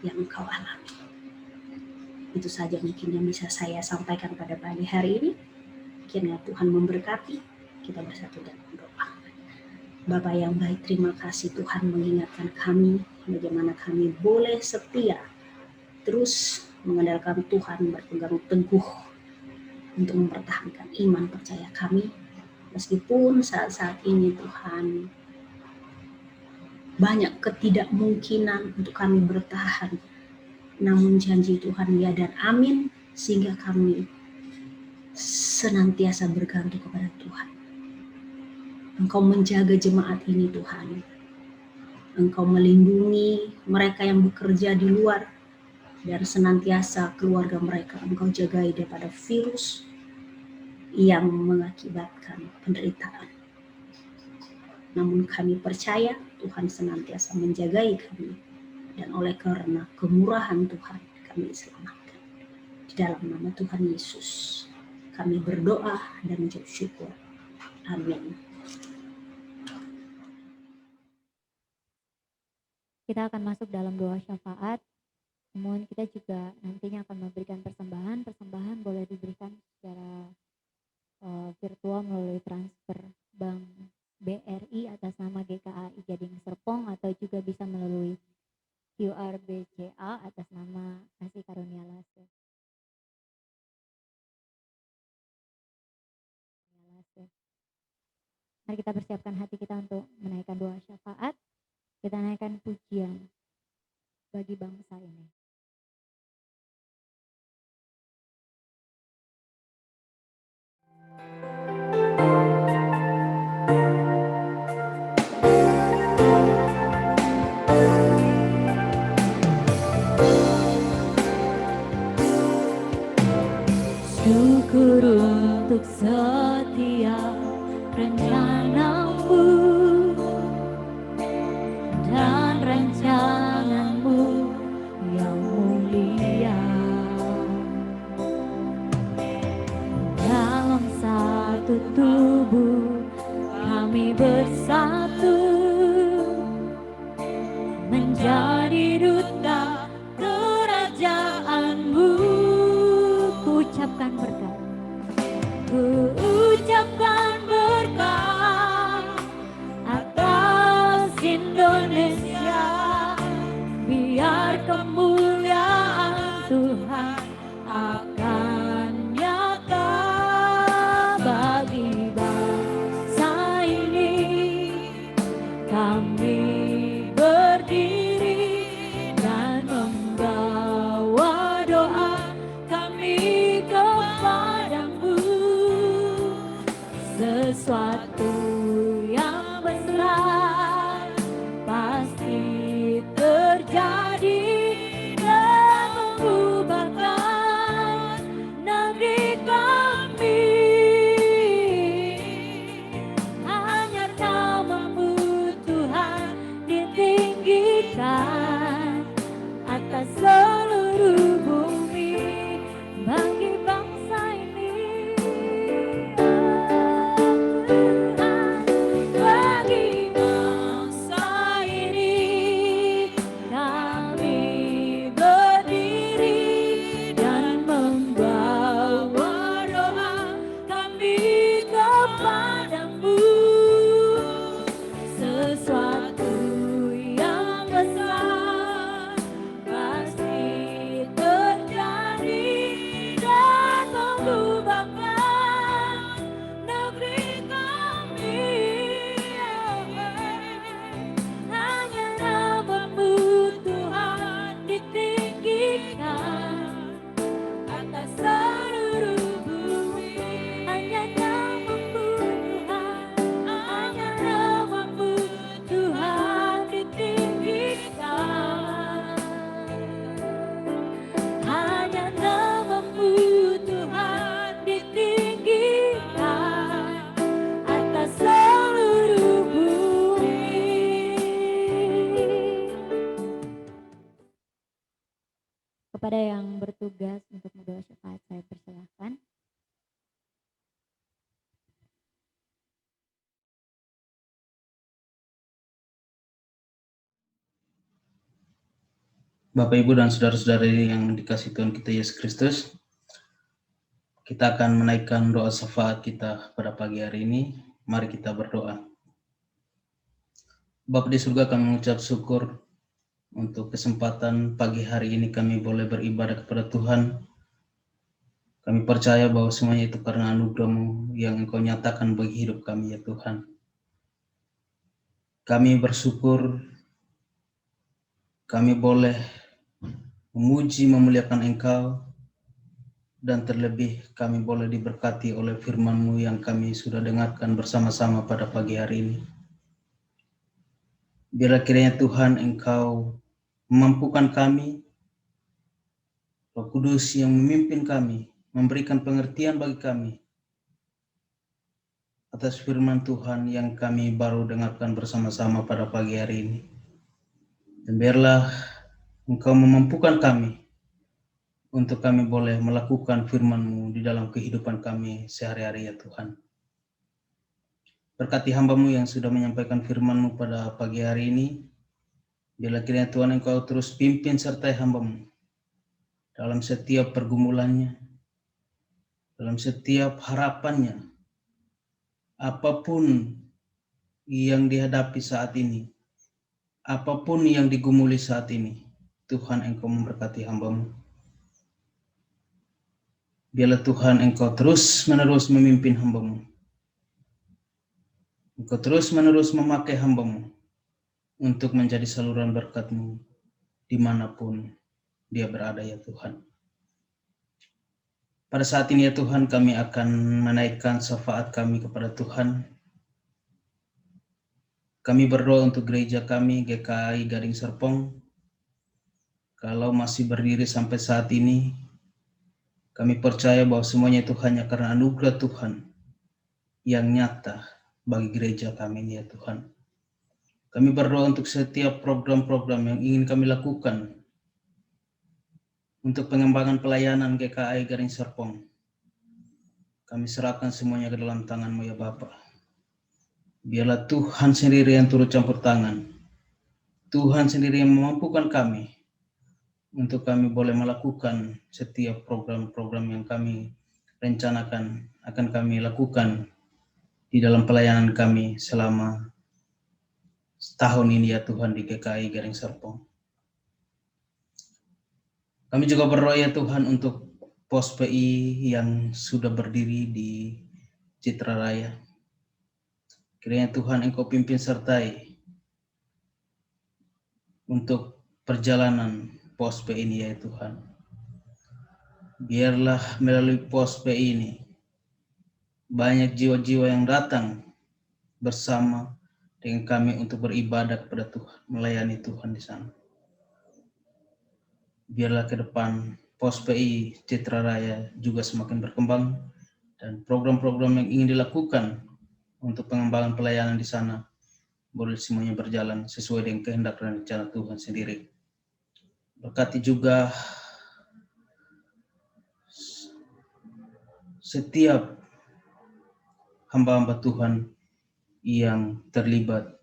yang engkau alami. Itu saja mungkin yang bisa saya sampaikan pada pagi hari ini. Kiranya Tuhan memberkati. Kita bersatu dalam doa. Bapa yang baik, terima kasih Tuhan mengingatkan kami bagaimana kami boleh setia terus mengandalkan Tuhan, berpegang teguh untuk mempertahankan iman percaya kami. Meskipun saat-saat ini Tuhan banyak ketidakmungkinan untuk kami bertahan, namun janji Tuhan ya dan amin, sehingga kami senantiasa bergantung kepada Tuhan. Engkau menjaga jemaat ini Tuhan. Engkau melindungi mereka yang bekerja di luar, dan senantiasa keluarga mereka Engkau jagai daripada virus yang mengakibatkan penderitaan. Namun kami percaya Tuhan senantiasa menjagai kami, dan oleh karena kemurahan Tuhan kami diselamatkan. Di dalam nama Tuhan Yesus Kami berdoa dan mengucap syukur. Amin. Kita akan masuk dalam doa syafaat. Namun kita juga nantinya akan memberikan persembahan. Persembahan boleh diberikan secara virtual melalui transfer Bank BRI atas nama GKAI Gading Serpong, atau juga bisa melalui QR BCA atas nama Kasih Karunia Lase. Mari kita persiapkan hati kita untuk menaikkan doa syafaat. Kita naikkan pujian bagi bangsa ini. Syukur untuk setiap rencanamu dan rancanganmu yang mulia. Dalam satu tubuh kami bersatu menjadi duta kerajaanmu. Ku ucapkan berkat, ku ucapkan berkat atas Indonesia. Biar kemuliaan Tuhan akan nyata bagi bangsa ini. Kami berdiri dan membawa doa kami kepadamu. Sesuatu yang besar pasti terjadi dan mengubahkan negeri kami. Hanya namamu Tuhan ditinggikan atas seluruh bumi bagi bangsa ini. Tuhan, bagi bangsa ini kami berdiri dan membawa doa kami kepadamu. Sesuatu yang besar pasti terjadi dan mengubahkan negeri kami. Hanya namamu Tuhan ditinggikan atas seluruh bumi. Hanya namamu Tuhan, hanya namamu Tuhan ditinggikan. Hanya namamu Tuhan ditinggikan atas seluruh bumi. Kepada yang bertugas untuk berdoa syafaat saya persilahkan. Bapak, Ibu, dan saudara-saudari yang dikasihi Tuhan kita Yesus Kristus, kita akan menaikkan doa syafaat kita pada pagi hari ini. Mari kita berdoa. Bapa di surga, kami mengucap syukur untuk kesempatan pagi hari ini kami boleh beribadah kepada Tuhan. Kami percaya bahwa semuanya itu karena anugerah-Mu yang Engkau nyatakan bagi hidup kami, ya Tuhan. Kami bersyukur kami boleh memuji, memuliakan Engkau, dan terlebih kami boleh diberkati oleh firman-Mu yang kami sudah dengarkan bersama-sama pada pagi hari ini. Biarlah kiranya Tuhan Engkau memampukan kami, Roh Kudus yang memimpin kami, memberikan pengertian bagi kami atas firman Tuhan yang kami baru dengarkan bersama-sama pada pagi hari ini. Dan biarlah Engkau memampukan kami untuk kami boleh melakukan firman-Mu di dalam kehidupan kami sehari-hari ya Tuhan. Berkati hamba-Mu yang sudah menyampaikan firman-Mu pada pagi hari ini. Biarlah kiranya Tuhan Engkau terus pimpin sertai hamba-Mu dalam setiap pergumulannya, dalam setiap harapannya, apapun yang dihadapi saat ini, apapun yang digumuli saat ini, Tuhan Engkau memberkati hamba-Mu. Biarlah Tuhan Engkau terus menerus memimpin hamba-Mu. Engkau terus menerus memakai hamba-Mu untuk menjadi saluran berkat-Mu dimanapun dia berada ya Tuhan. Pada saat ini ya Tuhan, kami akan menaikkan syafaat kami kepada Tuhan. Kami berdoa untuk gereja kami, GKI Gading Serpong. Kalau masih berdiri sampai saat ini, kami percaya bahwa semuanya itu hanya karena anugerah Tuhan yang nyata bagi gereja kami ini ya Tuhan. Kami berdoa untuk setiap program-program yang ingin kami lakukan untuk pengembangan pelayanan GKI Gading Serpong. Kami serahkan semuanya ke dalam tangan-Mu ya Bapa. Biarlah Tuhan sendiri yang turut campur tangan. Tuhan sendiri yang memampukan kami untuk kami boleh melakukan setiap program-program yang kami rencanakan akan kami lakukan di dalam pelayanan kami selama setahun ini ya Tuhan di GKI Gading Serpong. Kami juga berdoa ya Tuhan untuk pos PI yang sudah berdiri di Citra Raya. Kiranya Tuhan Engkau pimpin sertai untuk perjalanan pos PI ini ya Tuhan. Biarlah melalui pos PI ini banyak jiwa-jiwa yang datang bersama dengan kami untuk beribadah kepada Tuhan, melayani Tuhan di sana. Biarlah ke depan pos PI Citra Raya juga semakin berkembang dan program-program yang ingin dilakukan untuk pengembangan pelayanan di sana boleh semuanya berjalan sesuai dengan kehendak dan rencana Tuhan sendiri. Berkati juga setiap hamba-hamba Tuhan yang terlibat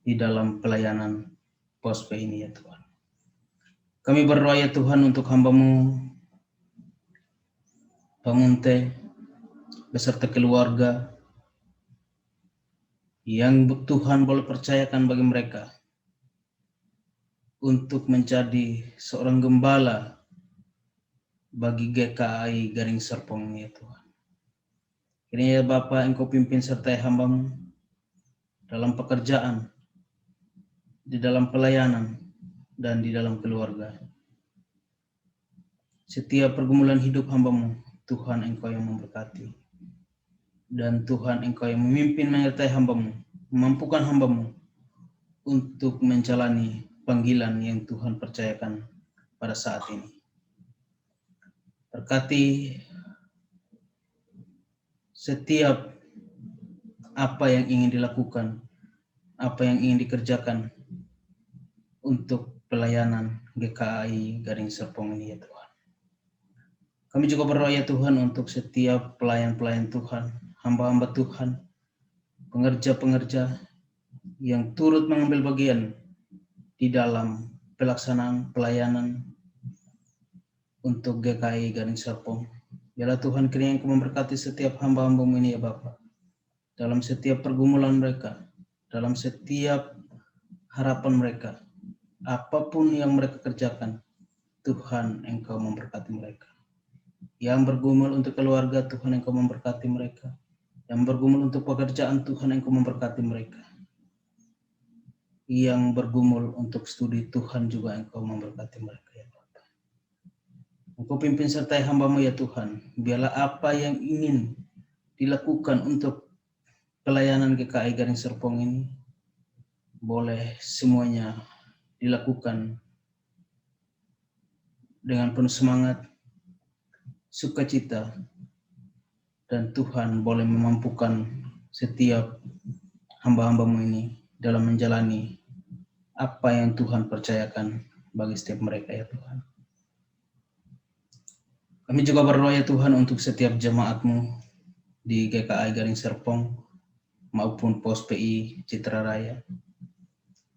di dalam pelayanan pos PI ini ya Tuhan. Kami berdoa ya Tuhan untuk hamba-Mu Pamunte beserta keluarga yang Tuhan boleh percayakan bagi mereka untuk menjadi seorang gembala bagi GKI Gading Serpong ya Tuhan. Kiranya ya Bapa Engkau pimpin sertai hamba-Mu dalam pekerjaan, di dalam pelayanan, dan di dalam keluarga. Setiap pergumulan hidup hamba-Mu, Tuhan Engkau yang memberkati. Dan Tuhan Engkau yang memimpin menyertai hamba-Mu, memampukan hamba-Mu untuk menjalani panggilan yang Tuhan percayakan pada saat ini. Berkati setiap apa yang ingin dilakukan, apa yang ingin dikerjakan untuk pelayanan GKI Gading Serpong ini ya Tuhan. Kami juga berdoa ya Tuhan untuk setiap pelayan-pelayan Tuhan, hamba-hamba Tuhan, pengerja-pengerja yang turut mengambil bagian di dalam pelaksanaan pelayanan untuk GKI Gading Serpong. Biarlah Tuhan kiranya Engkau memberkati setiap hamba-hamba-Mu ini ya Bapa. Dalam setiap pergumulan mereka, dalam setiap harapan mereka, apapun yang mereka kerjakan, Tuhan Engkau memberkati mereka. Yang bergumul untuk keluarga, Tuhan Engkau memberkati mereka. Yang bergumul untuk pekerjaan, Tuhan Engkau memberkati mereka. Yang bergumul untuk studi, Tuhan juga Engkau memberkati mereka ya Bapa. Engkau pimpin sertai hamba-Mu ya Tuhan. Biarlah apa yang ingin dilakukan untuk pelayanan GKI Gading Serpong ini boleh semuanya dilakukan dengan penuh semangat, sukacita, dan Tuhan boleh memampukan setiap hamba-hamba-Mu ini dalam menjalani apa yang Tuhan percayakan bagi setiap mereka ya Tuhan. Kami juga berdoa ya Tuhan untuk setiap jemaat-Mu di GKI Gading Serpong maupun Pos PI Citra Raya.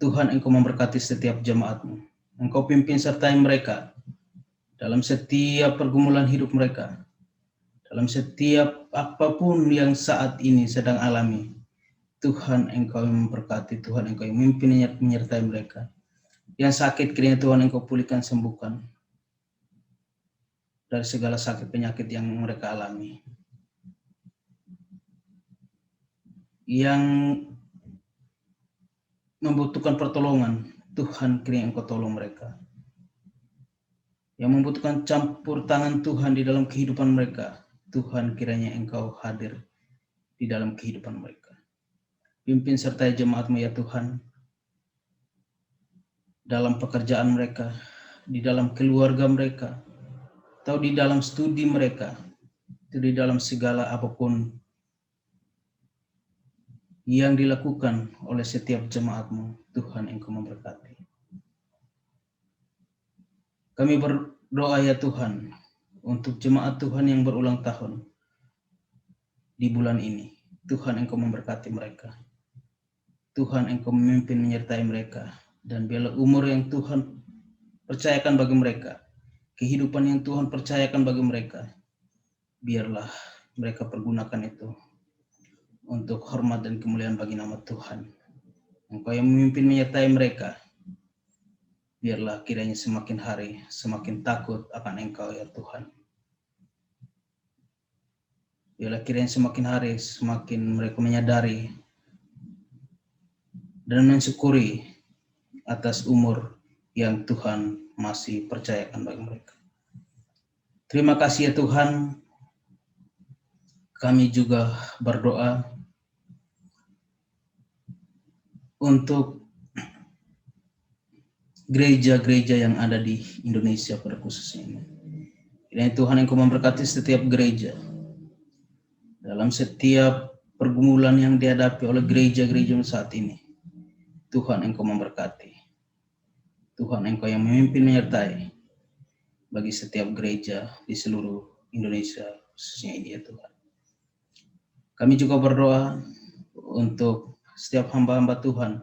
Tuhan, Engkau memberkati setiap jemaat-Mu. Engkau pimpin sertai mereka dalam setiap pergumulan hidup mereka, dalam setiap apapun yang saat ini sedang alami. Tuhan, Engkau yang memberkati, Tuhan, Engkau yang memimpin menyertai mereka. Yang sakit kiranya Tuhan Engkau pulihkan, sembuhkan dari segala sakit penyakit yang mereka alami. Yang membutuhkan pertolongan, Tuhan kiranya Engkau tolong mereka. Yang membutuhkan campur tangan Tuhan di dalam kehidupan mereka, Tuhan kiranya Engkau hadir di dalam kehidupan mereka. Pimpin sertai jemaat-Mu ya Tuhan, dalam pekerjaan mereka, di dalam keluarga mereka, atau di dalam studi mereka, di dalam segala apapun yang dilakukan oleh setiap jemaat-Mu, Tuhan Engkau memberkati. Kami berdoa ya Tuhan, untuk jemaat Tuhan yang berulang tahun di bulan ini. Tuhan Engkau memberkati mereka. Tuhan Engkau memimpin menyertai mereka. Dan biarlah umur yang Tuhan percayakan bagi mereka, kehidupan yang Tuhan percayakan bagi mereka, biarlah mereka pergunakan itu untuk hormat dan kemuliaan bagi nama Tuhan. Engkau yang memimpin menyertai mereka. Biarlah kiranya semakin hari semakin takut akan Engkau ya Tuhan. Biarlah kiranya semakin hari semakin mereka menyadari dan mensyukuri atas umur yang Tuhan masih percayakan bagi mereka. Terima kasih ya Tuhan. Kami juga berdoa untuk gereja-gereja yang ada di Indonesia pada khususnya ini. Kiranya Tuhan Engkau memberkati setiap gereja dalam setiap pergumulan yang dihadapi oleh gereja-gereja saat ini. Tuhan Engkau memberkati. Tuhan Engkau yang memimpin menyertai bagi setiap gereja di seluruh Indonesia khususnya ini ya Tuhan. Kami juga berdoa untuk setiap hamba-hamba Tuhan.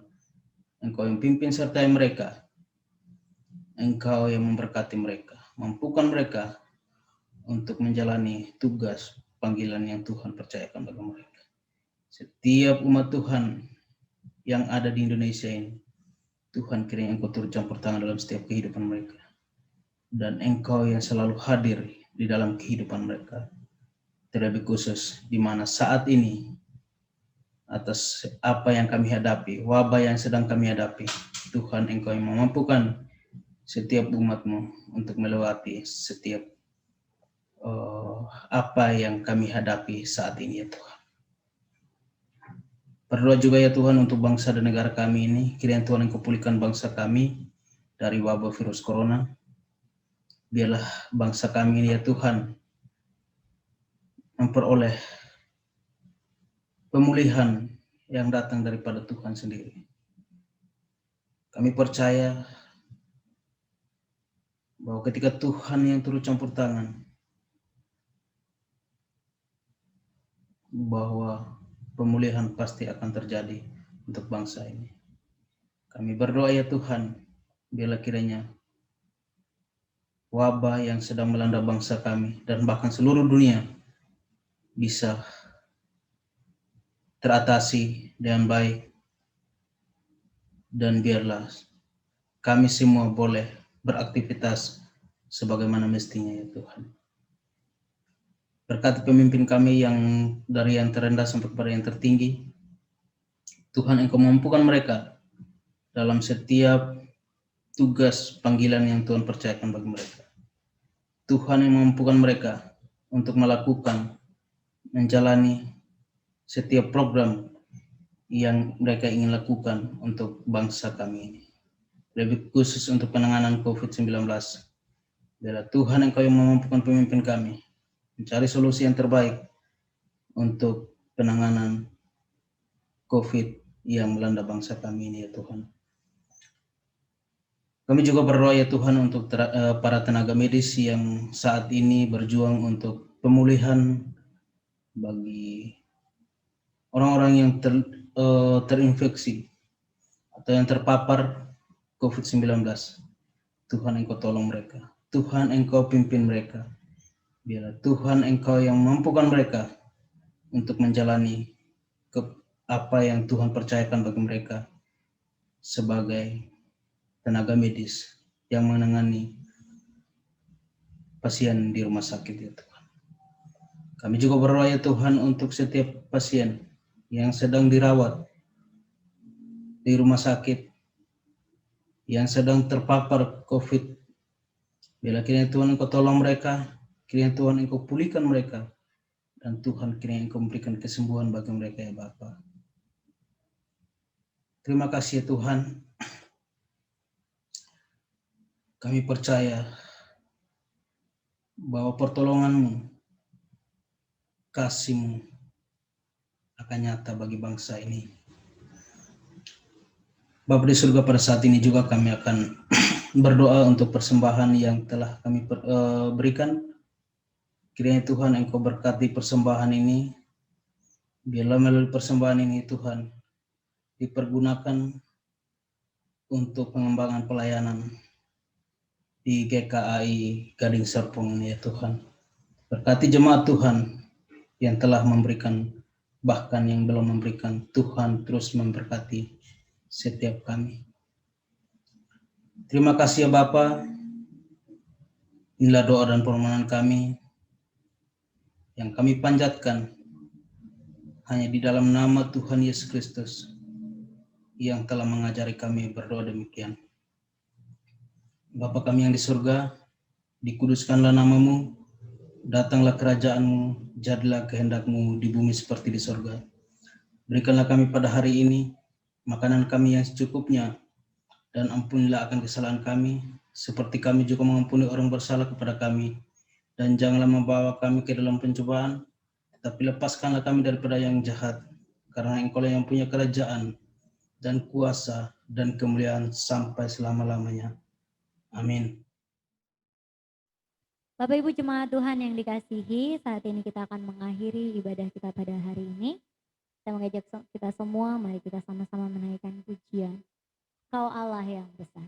Engkau yang pimpin sertai mereka. Engkau yang memberkati mereka, mampukan mereka untuk menjalani tugas panggilan yang Tuhan percayakan bagi mereka. Setiap umat Tuhan yang ada di Indonesia ini, Tuhan kiranya Engkau turut campur tangan dalam setiap kehidupan mereka. Dan Engkau yang selalu hadir di dalam kehidupan mereka. Terlebih khusus di mana saat ini, atas apa yang kami hadapi, wabah yang sedang kami hadapi, Tuhan Engkau yang memampukan setiap umat-Mu untuk melewati setiap apa yang kami hadapi saat ini ya Tuhan. Berdoa juga ya Tuhan untuk bangsa dan negara kami ini. Kiranya Tuhan Engkau pulihkan bangsa kami dari wabah virus corona. Biarlah bangsa kami ini ya Tuhan memperoleh pemulihan yang datang daripada Tuhan sendiri. Kami percaya bahwa ketika Tuhan yang turut campur tangan, bahwa pemulihan pasti akan terjadi untuk bangsa ini. Kami berdoa ya Tuhan, biarlah kiranya wabah yang sedang melanda bangsa kami dan bahkan seluruh dunia bisa teratasi dengan baik, dan biarlah kami semua boleh beraktivitas sebagaimana mestinya ya Tuhan. Berkati pemimpin kami yang dari yang terendah sampai kepada yang tertinggi. Tuhan Engkau mampukan mereka dalam setiap tugas panggilan yang Tuhan percayakan bagi mereka. Tuhan yang mampukan mereka untuk melakukan, menjalani setiap program yang mereka ingin lakukan untuk bangsa kami ini. Lebih khusus untuk penanganan COVID-19. Biarlah Tuhan Engkau yang memampukan pemimpin kami mencari solusi yang terbaik untuk penanganan COVID yang melanda bangsa kami ini ya Tuhan. Kami juga berdoa ya Tuhan untuk para tenaga medis yang saat ini berjuang untuk pemulihan bagi orang-orang yang terinfeksi atau yang terpapar COVID-19. Tuhan Engkau tolong mereka. Tuhan Engkau pimpin mereka. Biarlah Tuhan Engkau yang mampukan mereka untuk menjalani apa yang Tuhan percayakan bagi mereka sebagai tenaga medis yang menangani pasien di rumah sakit ya Tuhan. Kami juga berdoa ya Tuhan untuk setiap pasien yang sedang dirawat di rumah sakit, yang sedang terpapar COVID. Bila kiranya Tuhan Engkau tolong mereka, kiranya Tuhan Engkau pulihkan mereka, dan Tuhan kiranya Engkau memberikan kesembuhan bagi mereka ya Bapa. Terima kasih ya Tuhan. Kami percaya bahwa pertolongan-Mu, kasih-Mu akan nyata bagi bangsa ini. Bapa di surga, pada saat ini juga kami akan berdoa untuk persembahan yang telah kami berikan. Kiranya Tuhan Engkau berkati persembahan ini. Biarlah melalui persembahan ini Tuhan dipergunakan untuk pengembangan pelayanan di GKAI Gading Serpong ini ya Tuhan. Berkati jemaat Tuhan yang telah memberikan, bahkan yang belum memberikan. Tuhan terus memberkati setiap kami. Terima kasih ya Bapa. Inilah doa dan permohonan kami yang kami panjatkan hanya di dalam nama Tuhan Yesus Kristus yang telah mengajari kami berdoa demikian. Bapa kami yang di surga, dikuduskanlah nama-Mu, datanglah kerajaan-Mu, jadilah kehendak-Mu di bumi seperti di surga. Berikanlah kami pada hari ini makanan kami yang secukupnya, dan ampunilah akan kesalahan kami, seperti kami juga mengampuni orang bersalah kepada kami. Dan janganlah membawa kami ke dalam pencobaan, tetapi lepaskanlah kami daripada yang jahat, karena Engkau yang punya kerajaan, dan kuasa, dan kemuliaan sampai selama-lamanya. Amin. Bapak Ibu jemaat Tuhan yang dikasihi, saat ini kita akan mengakhiri ibadah kita pada hari ini. Saya mengajak kita semua, mari kita sama-sama menaikkan pujian. Kau Allah yang besar.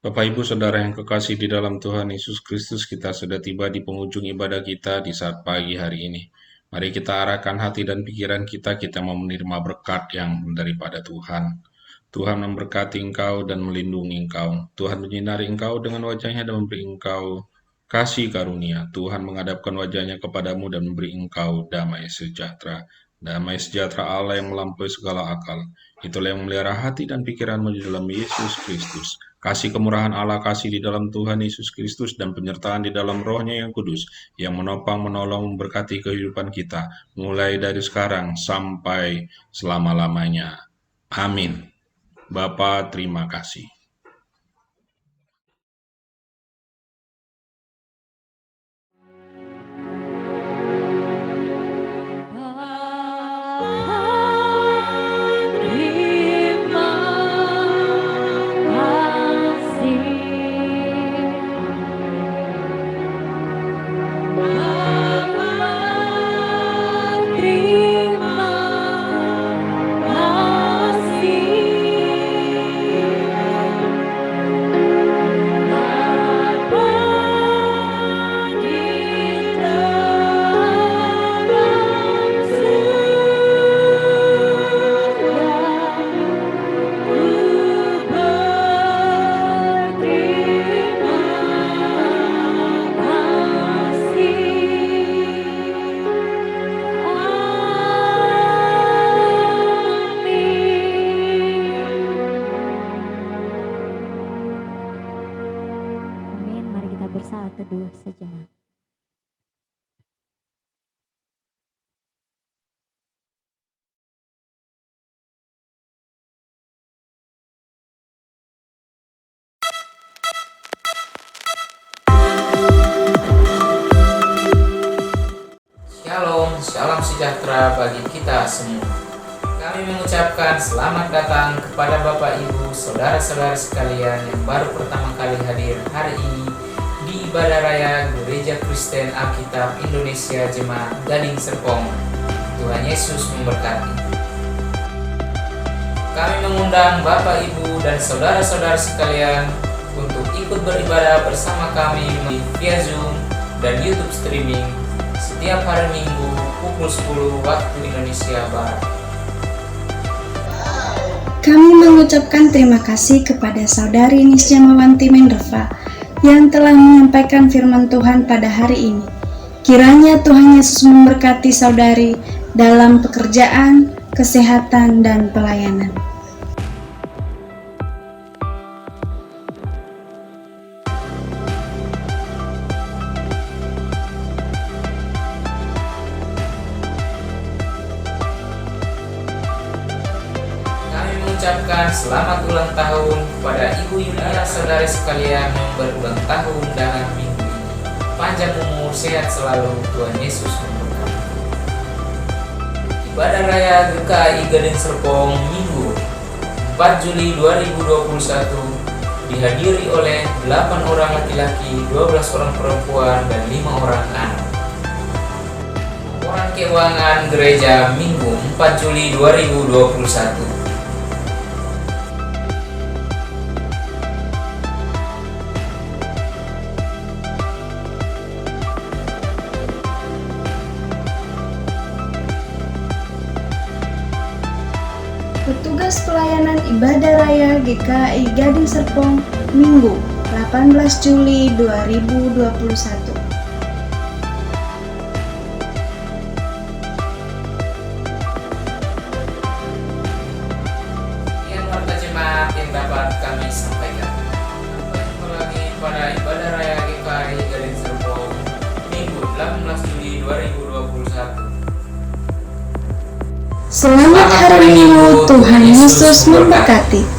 Bapak Ibu Saudara yang kekasih di dalam Tuhan Yesus Kristus, kita sudah tiba di penghujung ibadah kita di saat pagi hari ini. Mari kita arahkan hati dan pikiran kita mau menerima berkat yang daripada Tuhan. Tuhan memberkati engkau dan melindungi engkau. Tuhan menyinari engkau dengan wajahnya dan memberi engkau kasih karunia. Tuhan menghadapkan wajahnya kepadamu dan memberi engkau damai sejahtera. Damai sejahtera Allah yang melampaui segala akal. Itulah yang memelihara hati dan pikiranmu di dalam Yesus Kristus. kasih kemurahan Allah, kasih di dalam Tuhan Yesus Kristus, dan penyertaan di dalam Roh-Nya yang kudus, yang menopang, menolong, memberkati kehidupan kita, mulai dari sekarang sampai selama-lamanya. Amin. Bapa, terima kasih. Amin. Mari kita bersaat teduh sejenak. Shalom, salam sejahtera bagi kita semua. Kami mengucapkan selamat datang kepada Bapak Ibu, saudara-saudara sekalian yang baru pertama kali hadir hari ini di Ibadah Raya Gereja Kristen Alkitab Indonesia Jemaat Gading Serpong. Tuhan Yesus memberkati. Kami mengundang Bapak Ibu dan saudara-saudara sekalian untuk ikut beribadah bersama kami via Zoom dan YouTube streaming setiap hari Minggu pukul 10 waktu Indonesia Barat. Kami mengucapkan terima kasih kepada Saudari Nisya Mawanti Menderva yang telah menyampaikan firman Tuhan pada hari ini. Kiranya Tuhan Yesus memberkati saudari dalam pekerjaan, kesehatan, dan pelayanan. Mengucapkan selamat ulang tahun kepada Ibu Yulia, saudari sekalian yang berulang tahun dalam minggu ini. Panjang umur, sehat selalu, Tuhan Yesus memberkati. Ibadah Raya GKI Gading Serpong Minggu 4 Juli 2021 dihadiri oleh 8 orang laki-laki, 12 orang perempuan, dan 5 orang anak. Laporan keuangan gereja Minggu 4 Juli 2021. Petugas pelayanan Ibadah Raya GKI Gading Serpong Minggu 18 Juli 2021. Sekian warta jemaat yang dapat kami sampaikan. Sampai jumpa lagi pada Ibadah Raya GKI Gading Serpong Minggu 18 Juli 2021. Selamat hari Minggu, Tuhan Yesus memberkati.